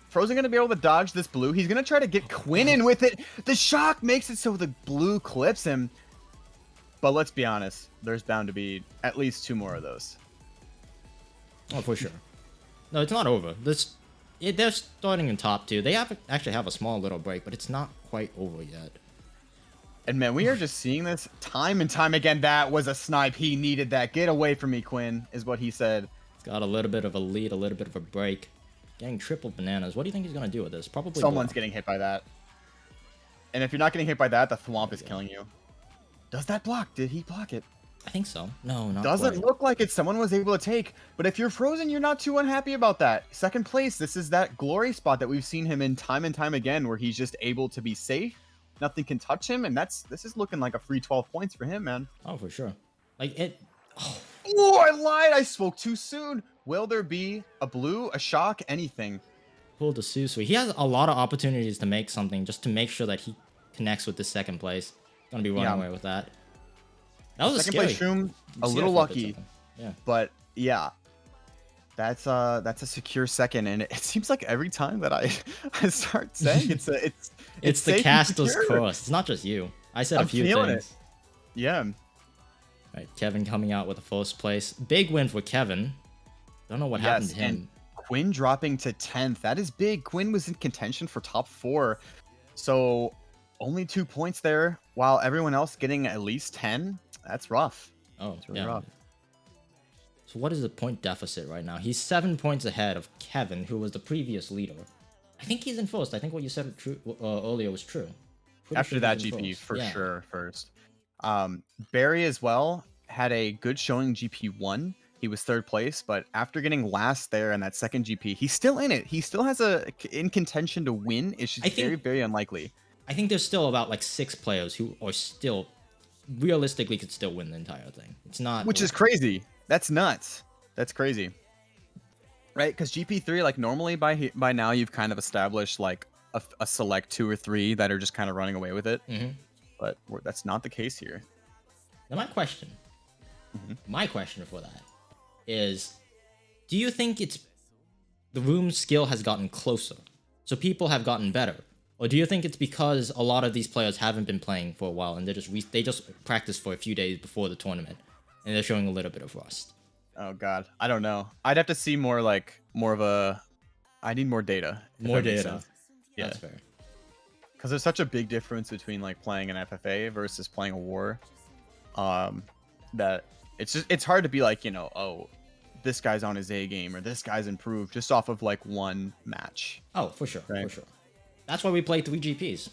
Frozen going to be able to dodge this blue. He's going to try to get Quinn in with it. The shock makes it so the blue clips him. But let's be honest. There's bound to be at least 2 more of those. Oh, for sure. No, it's not over. They're starting in top 2. They actually have a small little break, but it's not quite over yet. And man, we are just seeing this time and time again. That was a snipe. He needed that. Get away from me, Quinn, is what he said. He's got a little bit of a lead, a little bit of a break. Getting triple bananas. What do you think he's going to do with this? Probably someone's getting hit by that. And if you're not getting hit by that, the thwomp is killing you. Does that block? Did he block it? I think so. No, not Doesn't quite. look like it. Someone was able to take. But if you're Frozen, you're not too unhappy about that. 2nd place, this is that glory spot that we've seen him in time and time again, where he's just able to be safe. Nothing can touch him, and this is looking like a free 12 points for him, man. Oh, for sure. Like it. Oh, I lied. I spoke too soon. Will there be a blue, a shock, anything? Pulled the Susui. He has a lot of opportunities to make something, just to make sure that he connects with the 2nd place. Gonna be running away with that. That was second place shroom, a little lucky. Yeah. But yeah. That's a secure 2nd, and it seems like every time that I start saying it's the caster's curse. It's not just you. I said a few things. Yeah. Right, Kevin coming out with a 1st place. Big win for Kevin. Don't know what happened to him. And Quinn dropping to 10th. That is big. Quinn was in contention for top 4. So only 2 points there, while everyone else getting at least 10. That's rough. Oh, that's really rough. So what is the point deficit right now? He's 7 points ahead of Kevin, who was the previous leader. I think he's in first. I think what you said earlier was true. After that GP, for sure, first. Barry as well had a good showing GP1. He was 3rd place, but after getting last there in that second GP, he's still in it. He still has in contention to win. It's just very, very unlikely. I think there's still about like 6 players who are still realistically could still win the entire thing. It's not, which is crazy. That's nuts. That's crazy, right? Because GP3, like normally by now you've kind of established like a select 2 or 3 that are just kind of running away with it. But that's not the case here. Now my question for that is, do you think it's the room skill has gotten closer, so people have gotten better, or do you think it's because a lot of these players haven't been playing for a while and they just practiced for a few days before the tournament and they're showing a little bit of rust? Oh God, I don't know. I'd have to see more of a. I need more data. More data. Yeah, that's fair. Because there's such a big difference between like playing an FFA versus playing a war. That it's hard to be like, you know, oh, this guy's on his A game or this guy's improved just off of like one match. Oh, for sure, right? For sure. That's why we play 3 GPs.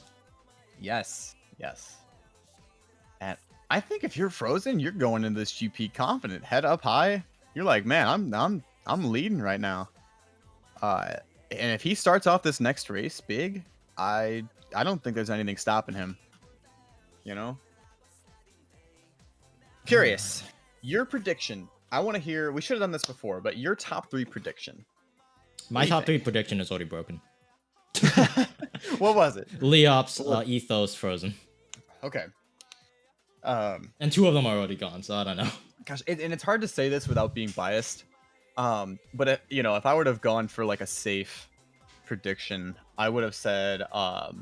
Yes. And I think if you're Frozen, you're going into this GP confident, head up high. You're like, man, I'm leading right now. And if he starts off this next race big, I don't think there's anything stopping him. You know? Curious. Your prediction. I want to hear. We should have done this before, but your top 3 prediction. My top 3 prediction is already broken. What was it? Leops, Ethos, Frozen. Okay. And 2 of them are already gone, so I don't know. Gosh, and it's hard to say this without being biased. But you know, if I would have gone for like a safe prediction, I would have said, gosh,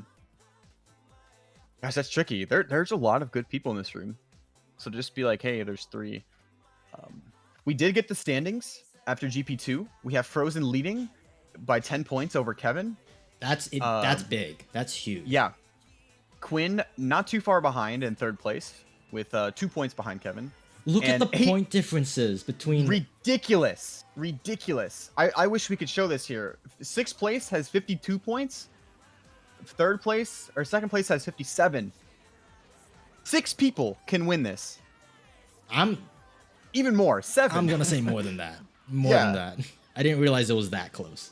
that's tricky. There's a lot of good people in this room. So just be like, hey, there's 3. We did get the standings after GP2. We have Frozen leading by 10 points over Kevin. That's it. That's big. That's huge. Yeah. Quinn not too far behind in 3rd place with 2 points behind Kevin. Look at the point differences between... Ridiculous. I wish we could show this here. 6th place has 52 points. 3rd place, or 2nd place has 57. 6 people can win this. Even more. 7. I'm going to say more than that. More than that. I didn't realize it was that close.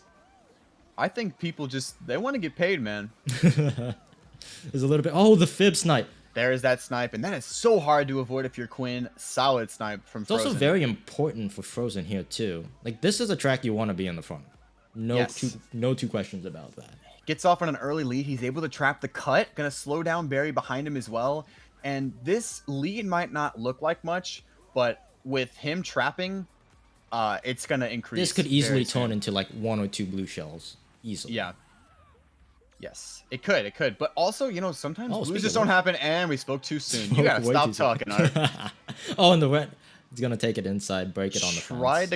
I think people they want to get paid, man. There's a little bit... Oh, the fib snipe. There is that snipe, and that is so hard to avoid if you're Quinn. Solid snipe from Frozen. It's also very important for Frozen here, too. Like, this is a track you want to be in the front. No two questions about that. Gets off on an early lead. He's able to trap the cut. Gonna slow down Barry behind him as well. And this lead might not look like much, but with him trapping, it's gonna increase. This could easily turn into like 1 or 2 blue shells. Easily. Yeah. Yes, it could. But also, you know, sometimes blues just don't happen, and we spoke too soon. You gotta stop talking, Art. Oh, and the red. He's gonna take it inside, break it on the fence. Tried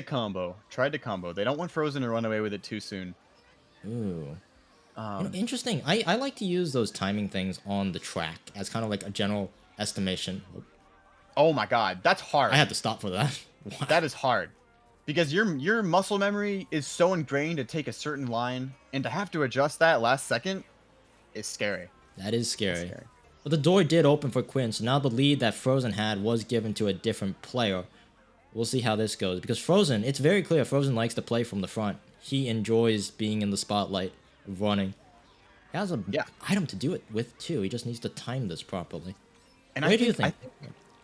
to combo. They don't want Frozen to run away with it too soon. Ooh. You know, interesting. I like to use those timing things on the track as kind of like a general estimation. Oh my God, that's hard. I had to stop for that. Wow. That is hard. Because your muscle memory is so ingrained to take a certain line, and to have to adjust that last second is scary. That is scary. But the door did open for Quinn, so now the lead that Frozen had was given to a different player. We'll see how this goes. Because Frozen, it's very clear, Frozen likes to play from the front. He enjoys being in the spotlight, running. He has an item to do it with, too. He just needs to time this properly. And Where do you think?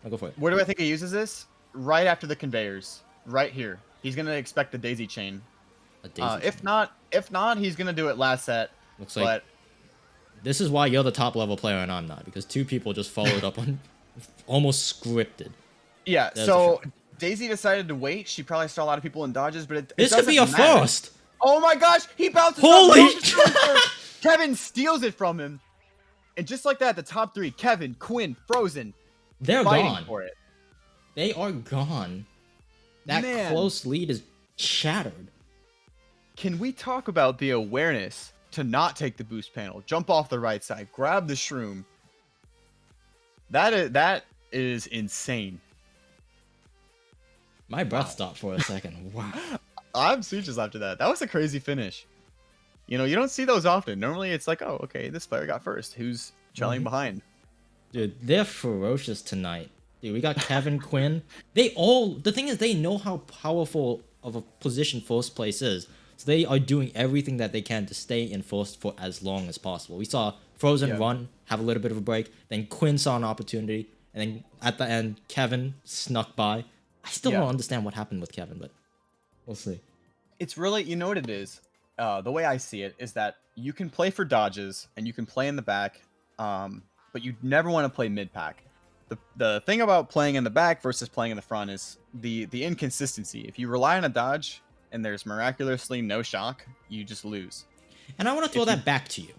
I'll go for it. Where do I think he uses this? Right after the conveyors. Right here. He's going to expect the daisy chain. If not, he's going to do it last set. Looks like this is why you're the top level player and I'm not, because 2 people just followed up on almost scripted. Yeah, so Daisy decided to wait. She probably saw a lot of people in dodges, but it this could be a matter. first. Oh my gosh, he bounces Holy up. Kevin steals it from him. And just like that, the top 3, Kevin, Quinn, Frozen, they're gone. For it. They are gone. That close lead is shattered. Can we talk about the awareness to not take the boost panel, jump off the right side, grab the shroom? That is insane. My breath stopped for a second. Wow. I'm speechless after that. That was a crazy finish. You know, you don't see those often. Normally, it's like, oh, okay, this player got first. Who's trailing behind? Dude, they're ferocious tonight. Dude, we got Kevin, Quinn. The thing is, they know how powerful of a position first place is. So they are doing everything that they can to stay in first for as long as possible. We saw Frozen run, have a little bit of a break. Then Quinn saw an opportunity. And then at the end, Kevin snuck by. I still don't understand what happened with Kevin, but we'll see. It's really, you know what it is? The way I see it is that you can play for dodges and you can play in the back, but you never want to play mid-pack. The thing about playing in the back versus playing in the front is the inconsistency. If you rely on a dodge and there's miraculously no shock, you just lose. And I want to throw that back to you.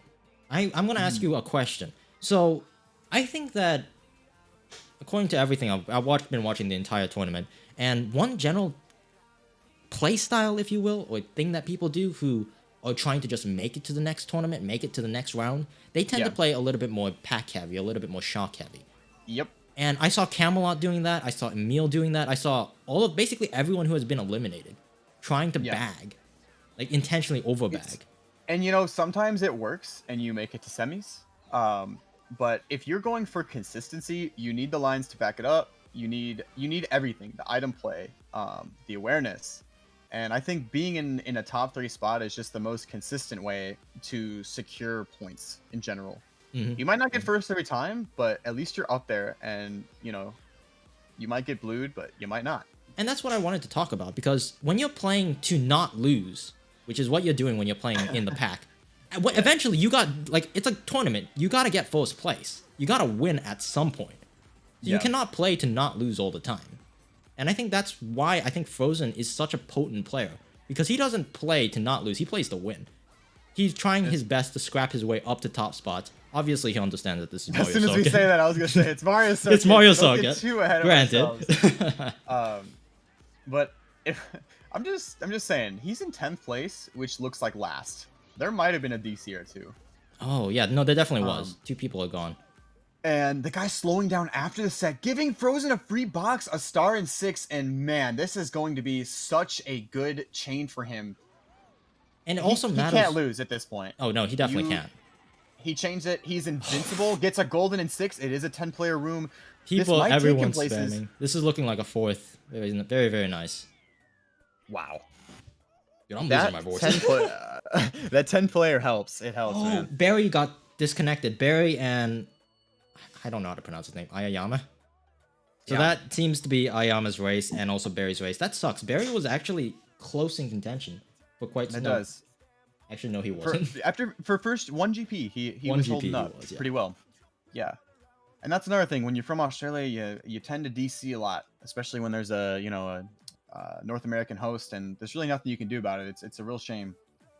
I'm going to ask you a question. So I think that according to everything, I've been watching the entire tournament, and one general play style, if you will, or thing that people do who are trying to just make it to the next tournament, make it to the next round, they tend to play a little bit more pack heavy, a little bit more shock heavy. Yep. And I saw Camelot doing that. I saw Emil doing that. I saw basically everyone who has been eliminated trying to bag, like intentionally overbag. And you know, sometimes it works and you make it to semis. But if you're going for consistency, you need the lines to back it up. You need everything: the item play, the awareness. And I think being in a top 3 spot is just the most consistent way to secure points in general. You might not get first every time, but at least you're up there, and you know, you might get blued, but you might not. And that's what I wanted to talk about, because when you're playing to not lose, which is what you're doing when you're playing in the pack, eventually you got, like, it's a tournament. You got to get first place. You got to win at some point. So you cannot play to not lose all the time. And I think that's why I think Frozen is such a potent player, because he doesn't play to not lose. He plays to win. He's trying his best to scrap his way up to top spots. Obviously, he understands that this is Mario Circuit. As soon as we say that, I was going to say, it's Mario Circuit. It's Mario Circuit. Don't get too ahead of ourselves. But I'm just saying, he's in 10th place, which looks like last. There might have been a DC or two. Oh, yeah. No, there definitely was. 2 people are gone. And the guy's slowing down after the set, giving Frozen a free box, a star and 6. And man, this is going to be such a good chain for him. And it also matters. He can't lose at this point. Oh, no, he definitely can't. He changed it. He's invincible. Gets a golden and 6. It is a 10-player room. Everyone's spamming. This is looking like a 4th. Very, very, very nice. Wow. Dude, I'm losing my voice. That 10-player helps. It helps, man. Barry got disconnected. Barry and... I don't know how to pronounce his name. Ayayama? So that seems to be Ayama's race and also Barry's race. That sucks. Barry was actually close in contention for quite some time. It does. Actually, no, he wasn't. For first 1 GP, he was holding up pretty well. Yeah. And that's another thing. When you're from Australia, you tend to DC a lot, especially when there's a North American host, and there's really nothing you can do about it. It's a real shame.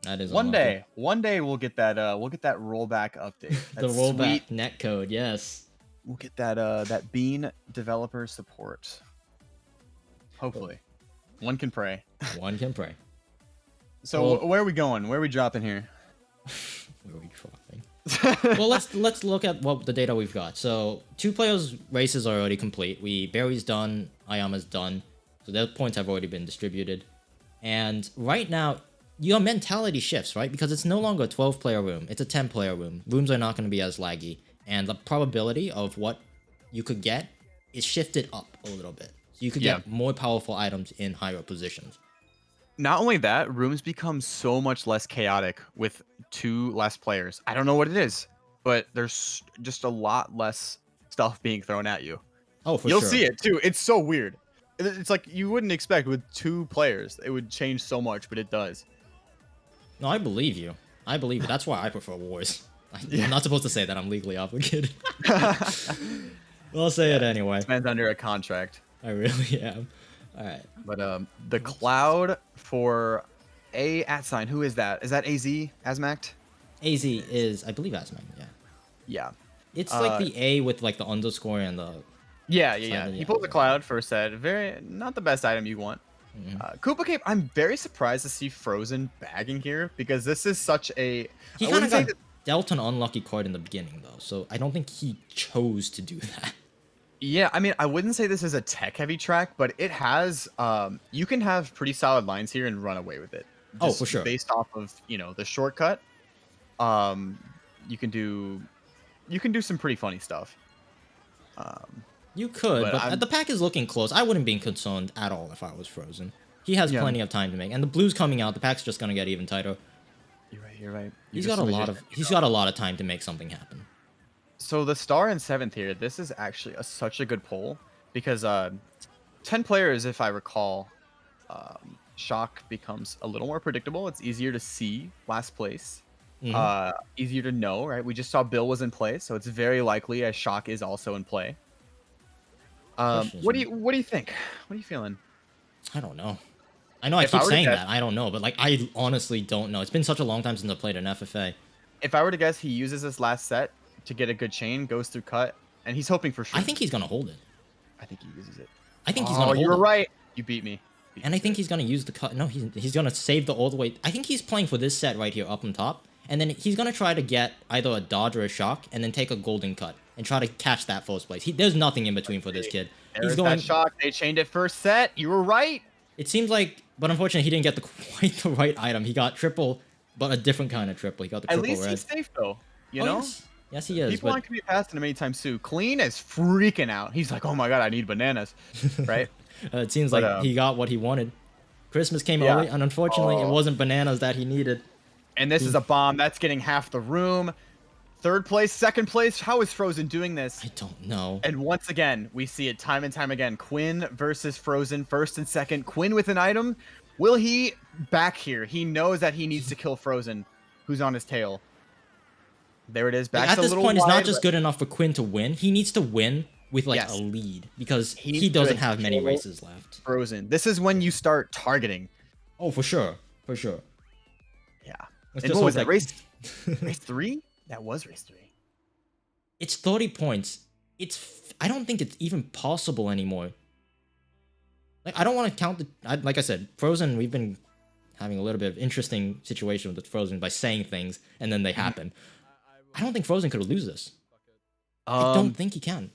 That is one day we'll get that rollback update. The rollback netcode, yes. We'll get that Bean developer support. Hopefully. One can pray. One can pray. So where are we going? Where are we dropping here? Where are we dropping? Well, let's look at what the data we've got. So 2 players' races are already complete. Barry's done, Ayama's done. So their points have already been distributed. And right now, your mentality shifts, right? Because it's no longer a 12-player room. It's a 10-player room. Rooms are not going to be as laggy. And the probability of what you could get is shifted up a little bit. So you could get more powerful items in higher positions. Not only that, rooms become so much less chaotic with 2 less players. I don't know what it is, but there's just a lot less stuff being thrown at you. Oh, for sure. You'll see it, too. It's so weird. It's like you wouldn't expect with 2 players. It would change so much, but it does. No, I believe you. I believe you. That's why I prefer wars. I'm not supposed to say that. I'm legally obligated. I'll say it anyway. This man's under a contract. I really am. All right. But the cloud for a @ who is that? Is that AZ? Asmact? AZ is, I believe, Asmact. Yeah. Yeah. It's like the A with like the underscore and the. Yeah. He pulled the cloud for a set. Not the best item you want. Koopa Cape, I'm very surprised to see Frozen bagging here, because this is such a... He kind of got dealt an unlucky card in the beginning, though, so I don't think he chose to do that. Yeah, I mean, I wouldn't say this is a tech-heavy track, but it has you can have pretty solid lines here and run away with it. Oh, for Just sure. based off of, the shortcut. Um you can do some pretty funny stuff. Um You could, but but I'm the pack is looking close. I wouldn't be concerned at all if I was Frozen. He has yeah, plenty of time to make, and the blue's coming out. The pack's just gonna get even tighter. you're right. He's got a lot of time to make something happen. So the star in 7th here, this is actually such a good poll because 10 players, if I recall, Shock becomes a little more predictable. It's easier to see last place. Mhm. Easier to know, right? We just saw Bill was in play, so it's very likely as Shock is also in play. What do you think? What are you feeling? I don't know. I know I If I keep were to saying guess, that. I don't know, but like I honestly don't know. It's been such a long time since I played an FFA. if I were to guess, he uses this last set to get a good chain, goes through cut, and he's hoping for sure. I think he's gonna hold it. I think he uses it. I think he's gonna hold it. You were right. You beat me. And I think he's gonna use the cut. No, he's gonna save the all the way. I think he's playing for this set right here up on top, and then he's gonna try to get either a dodge or a shock, and then take a golden cut and try to catch that first place. There's nothing in between for this kid. He's going that Shock. They chained it first set. You were right. It seems like, but unfortunately, he didn't get quite the right item. He got triple, but a different kind of triple. He got the triple red. At least he's safe though. You know. Yes, he is. People aren't gonna be passing him anytime soon. Clean is freaking out. He's like, oh my god, I need bananas, right? It seems like he got what he wanted. Christmas came early, and unfortunately, it wasn't bananas that he needed. And this is a bomb that's getting half the room. 3rd place, 2nd place. How is Frozen doing this? I don't know. And once again, we see it time and time again. Quinn versus Frozen, 1st and 2nd. Quinn with an item. Will he back here? He knows that he needs to kill Frozen, who's on his tail. There it is. Back at this point, it's not just good enough for Quinn to win. He needs to win with like a lead because he doesn't have many races left. Frozen. This is when you start targeting. Oh, for sure. For sure. Yeah. Let's and just what was hope that? Race 3? That was race 3. It's 30 points. I don't think it's even possible anymore. Like, I don't want to count like I said, Frozen, we've been having a little bit of interesting situation with Frozen by saying things and then they happen. I don't think Frozen could lose this. I don't think he can.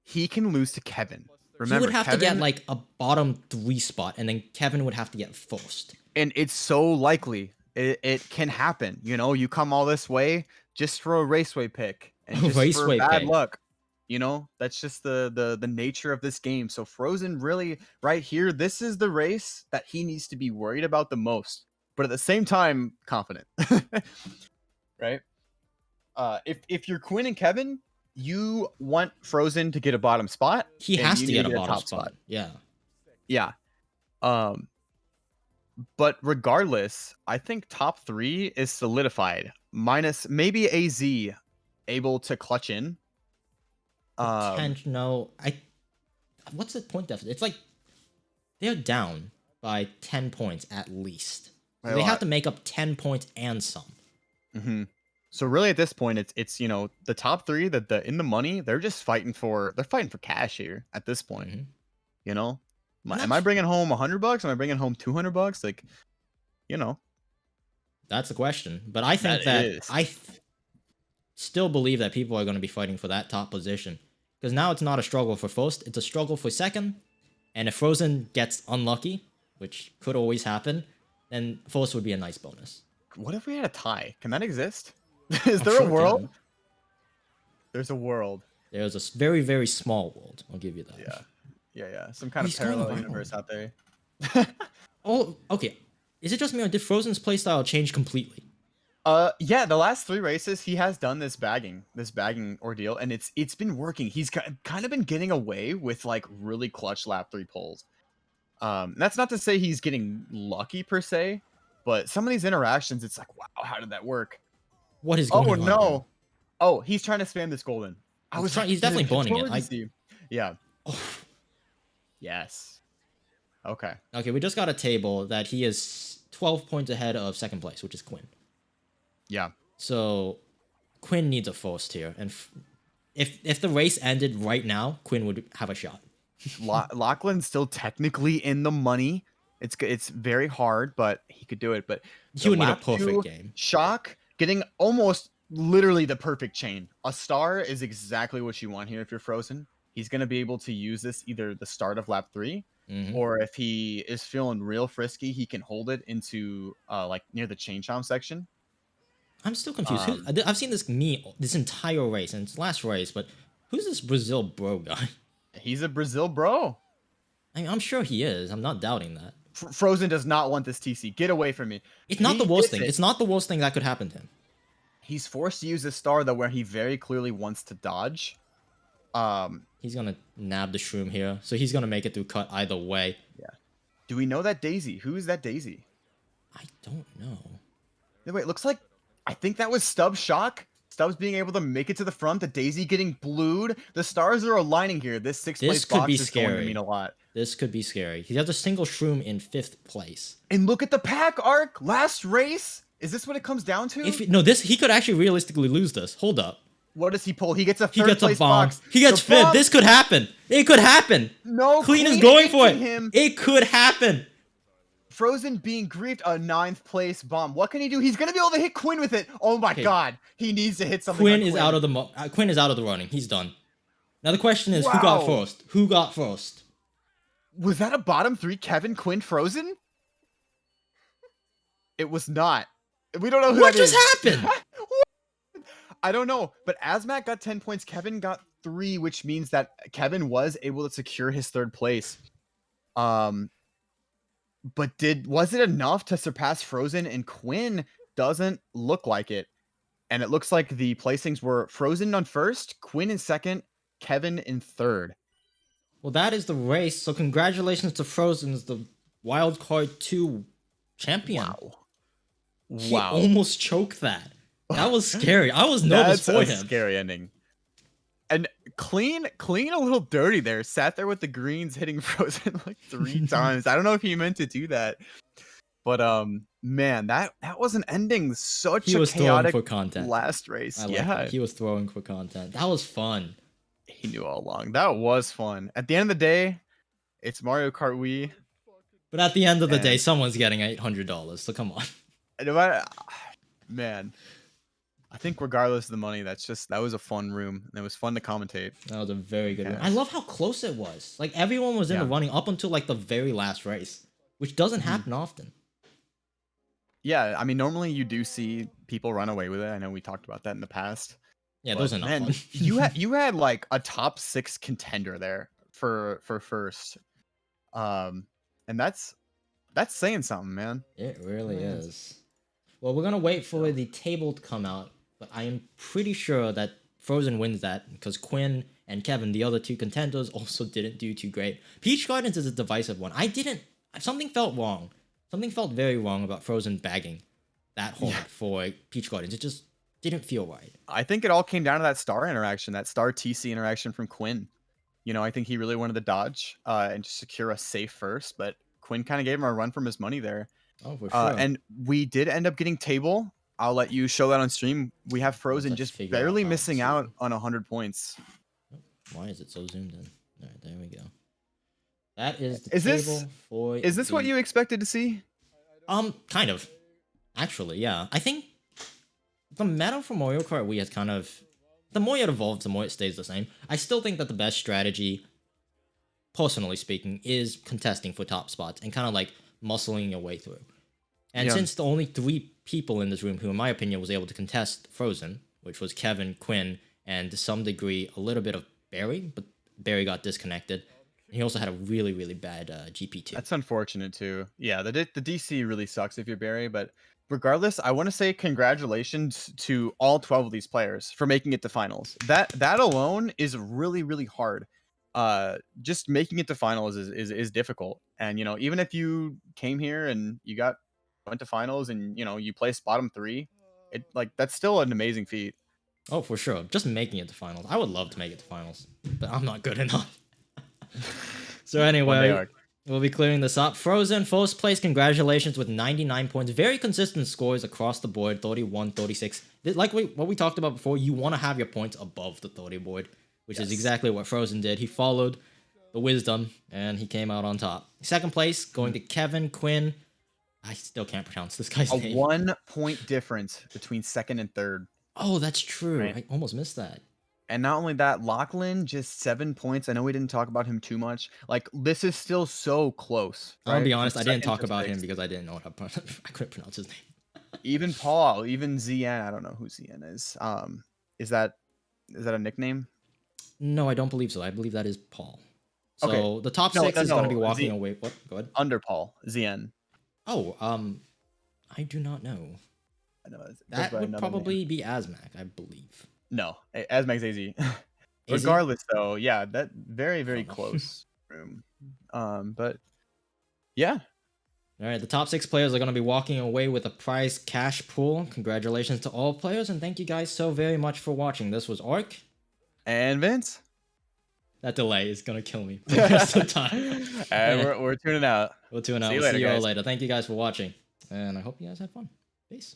He can lose to Kevin. Remember, he would have to get like a bottom 3 spot, and then Kevin would have to get first. And it's so likely. It can happen. You know, you come all this way just for a raceway pick. And just for bad luck. You know, that's just the nature of this game. So Frozen really, right here, this is the race that he needs to be worried about the most. But at the same time, confident. Right? If you're Quinn and Kevin, you want Frozen to get a bottom spot. He has to get a bottom spot. Yeah. Yeah. But regardless, I think top 3 is solidified. Minus maybe AZ able to clutch in. No, what's the point deficit? It's like they're down by 10 points at least. So they have to make up 10 points and some. Mm-hmm. So really, at this point, it's the top 3 that in the money, they're just fighting for cash here at this point. Mm-hmm. You know, am I bringing home $100? Am I bringing home $200? Like, that's the question. But I think I still believe that people are going to be fighting for that top position because now it's not a struggle for first; it's a struggle for second. And if Frozen gets unlucky, which could always happen, then first would be a nice bonus. What if we had a tie? Can that exist? Is there a world? There's a world. There's a very, very small world. I'll give you that. Yeah. Some kind of parallel universe out there. Oh, okay. Is it just me or did Frozen's playstyle change completely? Yeah, the last 3 races he has done this bagging ordeal, and it's been working. He's kind of been getting away with like really clutch lap 3 pulls. That's not to say he's getting lucky per se, but some of these interactions, it's like, wow, how did that work? What is going on? Oh no! Oh, he's trying to spam this golden. He's definitely burning it. Yeah. Oh. Yes. Okay. Okay, we just got a table that he is 12 points ahead of second place, which is Quinn. Yeah. So Quinn needs a first here, and if the race ended right now, Quinn would have a shot. Lachlan's still technically in the money. It's very hard, but he could do it. But he would need a perfect game. Shock getting almost literally the perfect chain. A star is exactly what you want here if you're Frozen. he's going to be able to use this either the start of lap 3, Mm-hmm. or if he is feeling real frisky, he can hold it into like near the chain chomp section. I'm still confused. I've seen this this entire race, and it's last race, but who's this Brazil bro guy? He's a Brazil bro. I mean, I'm sure he is. I'm not doubting that. Frozen does not want this TC. Get away from me. It's not the worst thing. It's not the worst thing that could happen to him. He's forced to use this star, though, where he very clearly wants to dodge. He's going to nab the shroom here, so he's going to make it through cut either way. Yeah. Do we know that Daisy? Who is that Daisy? I don't know. Wait, looks like... I think that was Stubbs' shock. Stubbs being able to make it to the front. The Daisy getting blued. The stars are aligning here. This 6th place box is going to mean a lot. This could be scary. He has a single shroom in 5th place. And look at the pack arc. Last race. Is this what it comes down to? He could actually realistically lose this. Hold up. What does he pull? He gets a third place box. He gets 5th. This could happen. It could happen. No, Clean is going for it. It could happen. Frozen being griefed a 9th place bomb. What can he do? He's gonna be able to hit Quinn with it. Oh my god, he needs to hit something. Quinn is out of the running. He's done. Now the question is, who got first? Who got first? Was that a bottom 3 Kevin Quinn Frozen? It was not. We don't know who what that just is. happened. I don't know, but Azmac got 10 points. Kevin got 3, which means that Kevin was able to secure his 3rd place. But was it enough to surpass Frozen? And Quinn doesn't look like it. And it looks like the placings were Frozen on 1st, Quinn in 2nd, Kevin in 3rd. Well, that is the race. So congratulations to Frozen as the Wildcard 2 champion. Wow. He almost choked that. That was scary. I was nervous for him. That's a scary ending. And clean a little dirty there. Sat there with the greens hitting Frozen like 3 times. I don't know if he meant to do that. But man, that was an ending. Such a chaotic for content. Last race. He was throwing for content. That was fun. He knew all along. That was fun. At the end of the day, it's Mario Kart Wii. But at the end of the day, someone's getting $800. So come on. Man. I think regardless of the money, that was a fun room. And it was fun to commentate. That was a very good room. I love how close it was. Like everyone was in the running up until like the very last race, which doesn't happen often. Yeah, I mean, normally you do see people run away with it. I know we talked about that in the past. Yeah, those are not fun. you had like a top 6 contender there for first. And that's saying something, man. It really is. Well, we're gonna wait for the table to come out. But I am pretty sure that Frozen wins that because Quinn and Kevin, the other 2 contenders, also didn't do too great. Peach Gardens is a divisive one. Something felt wrong. Something felt very wrong about Frozen bagging that hard for Peach Gardens. It just didn't feel right. I think it all came down to that star interaction, that star TC interaction from Quinn. You know, I think he really wanted to dodge and just secure a safe first, but Quinn kind of gave him a run from his money there. Oh, for sure. And we did end up getting table. I'll let you show that on stream. We have Frozen just barely missing out on 100 points. Why is it so zoomed in? All right, there we go. That is the table for... Is this what you expected to see? Kind of. Actually, yeah. I think the meta for Mario Kart Wii has kind of... The more it evolves, the more it stays the same. I still think that the best strategy, personally speaking, is contesting for top spots and kind of like muscling your way through. And since the only 3 people in this room who, in my opinion, was able to contest Frozen, which was Kevin, Quinn, and to some degree a little bit of Barry, but Barry got disconnected. And he also had a really, really bad GP2. That's unfortunate too. Yeah, the DC really sucks if you're Barry, but regardless, I want to say congratulations to all 12 of these players for making it to finals. That alone is really, really hard. Just making it to finals is difficult. And, you know, even if you came here and you went to finals and, you know, you placed bottom 3, that's still an amazing feat. Oh, for sure. Just making it to finals. I would love to make it to finals, but I'm not good enough. So anyway, we'll be clearing this up. Frozen, first place, congratulations with 99 points. Very consistent scores across the board, 31, 36. Like what we talked about before, you want to have your points above the 30 board, which is exactly what Frozen did. He followed the wisdom, and he came out on top. Second place, going to Kevin, Quinn. I still can't pronounce this guy's name. A 1 point difference between 2nd and 3rd. Oh, that's true. Right. I almost missed that. And not only that, Lachlan just 7 points. I know we didn't talk about him too much. Like, this is still so close. I'm gonna right? be From honest, I didn't second talk to about him sixth. because I didn't know what I couldn't pronounce his name. Even Paul, even ZN. I don't know who ZN is. Is that a nickname? No, I don't believe so. I believe that is Paul. Okay. So the top No, six no, is gonna no. be walking away. What? Go ahead. Under Paul, ZN. Oh, I do not know. I know it goes That by would another name. probably be Asmac, I believe. No, Asmac's AZ. AZ? Regardless, though, yeah, that very, I very don't know. close room. But yeah, All right, the top 6 players are going to be walking away with a prize cash pool. Congratulations to all players, and thank you guys so very much for watching. This was Ark. and Vince. That delay is going to kill me for the rest of the time. And we're tuning out. We'll tune out. See you We'll later, see you all guys. later. Thank you guys for watching, and I hope you guys had fun. Peace.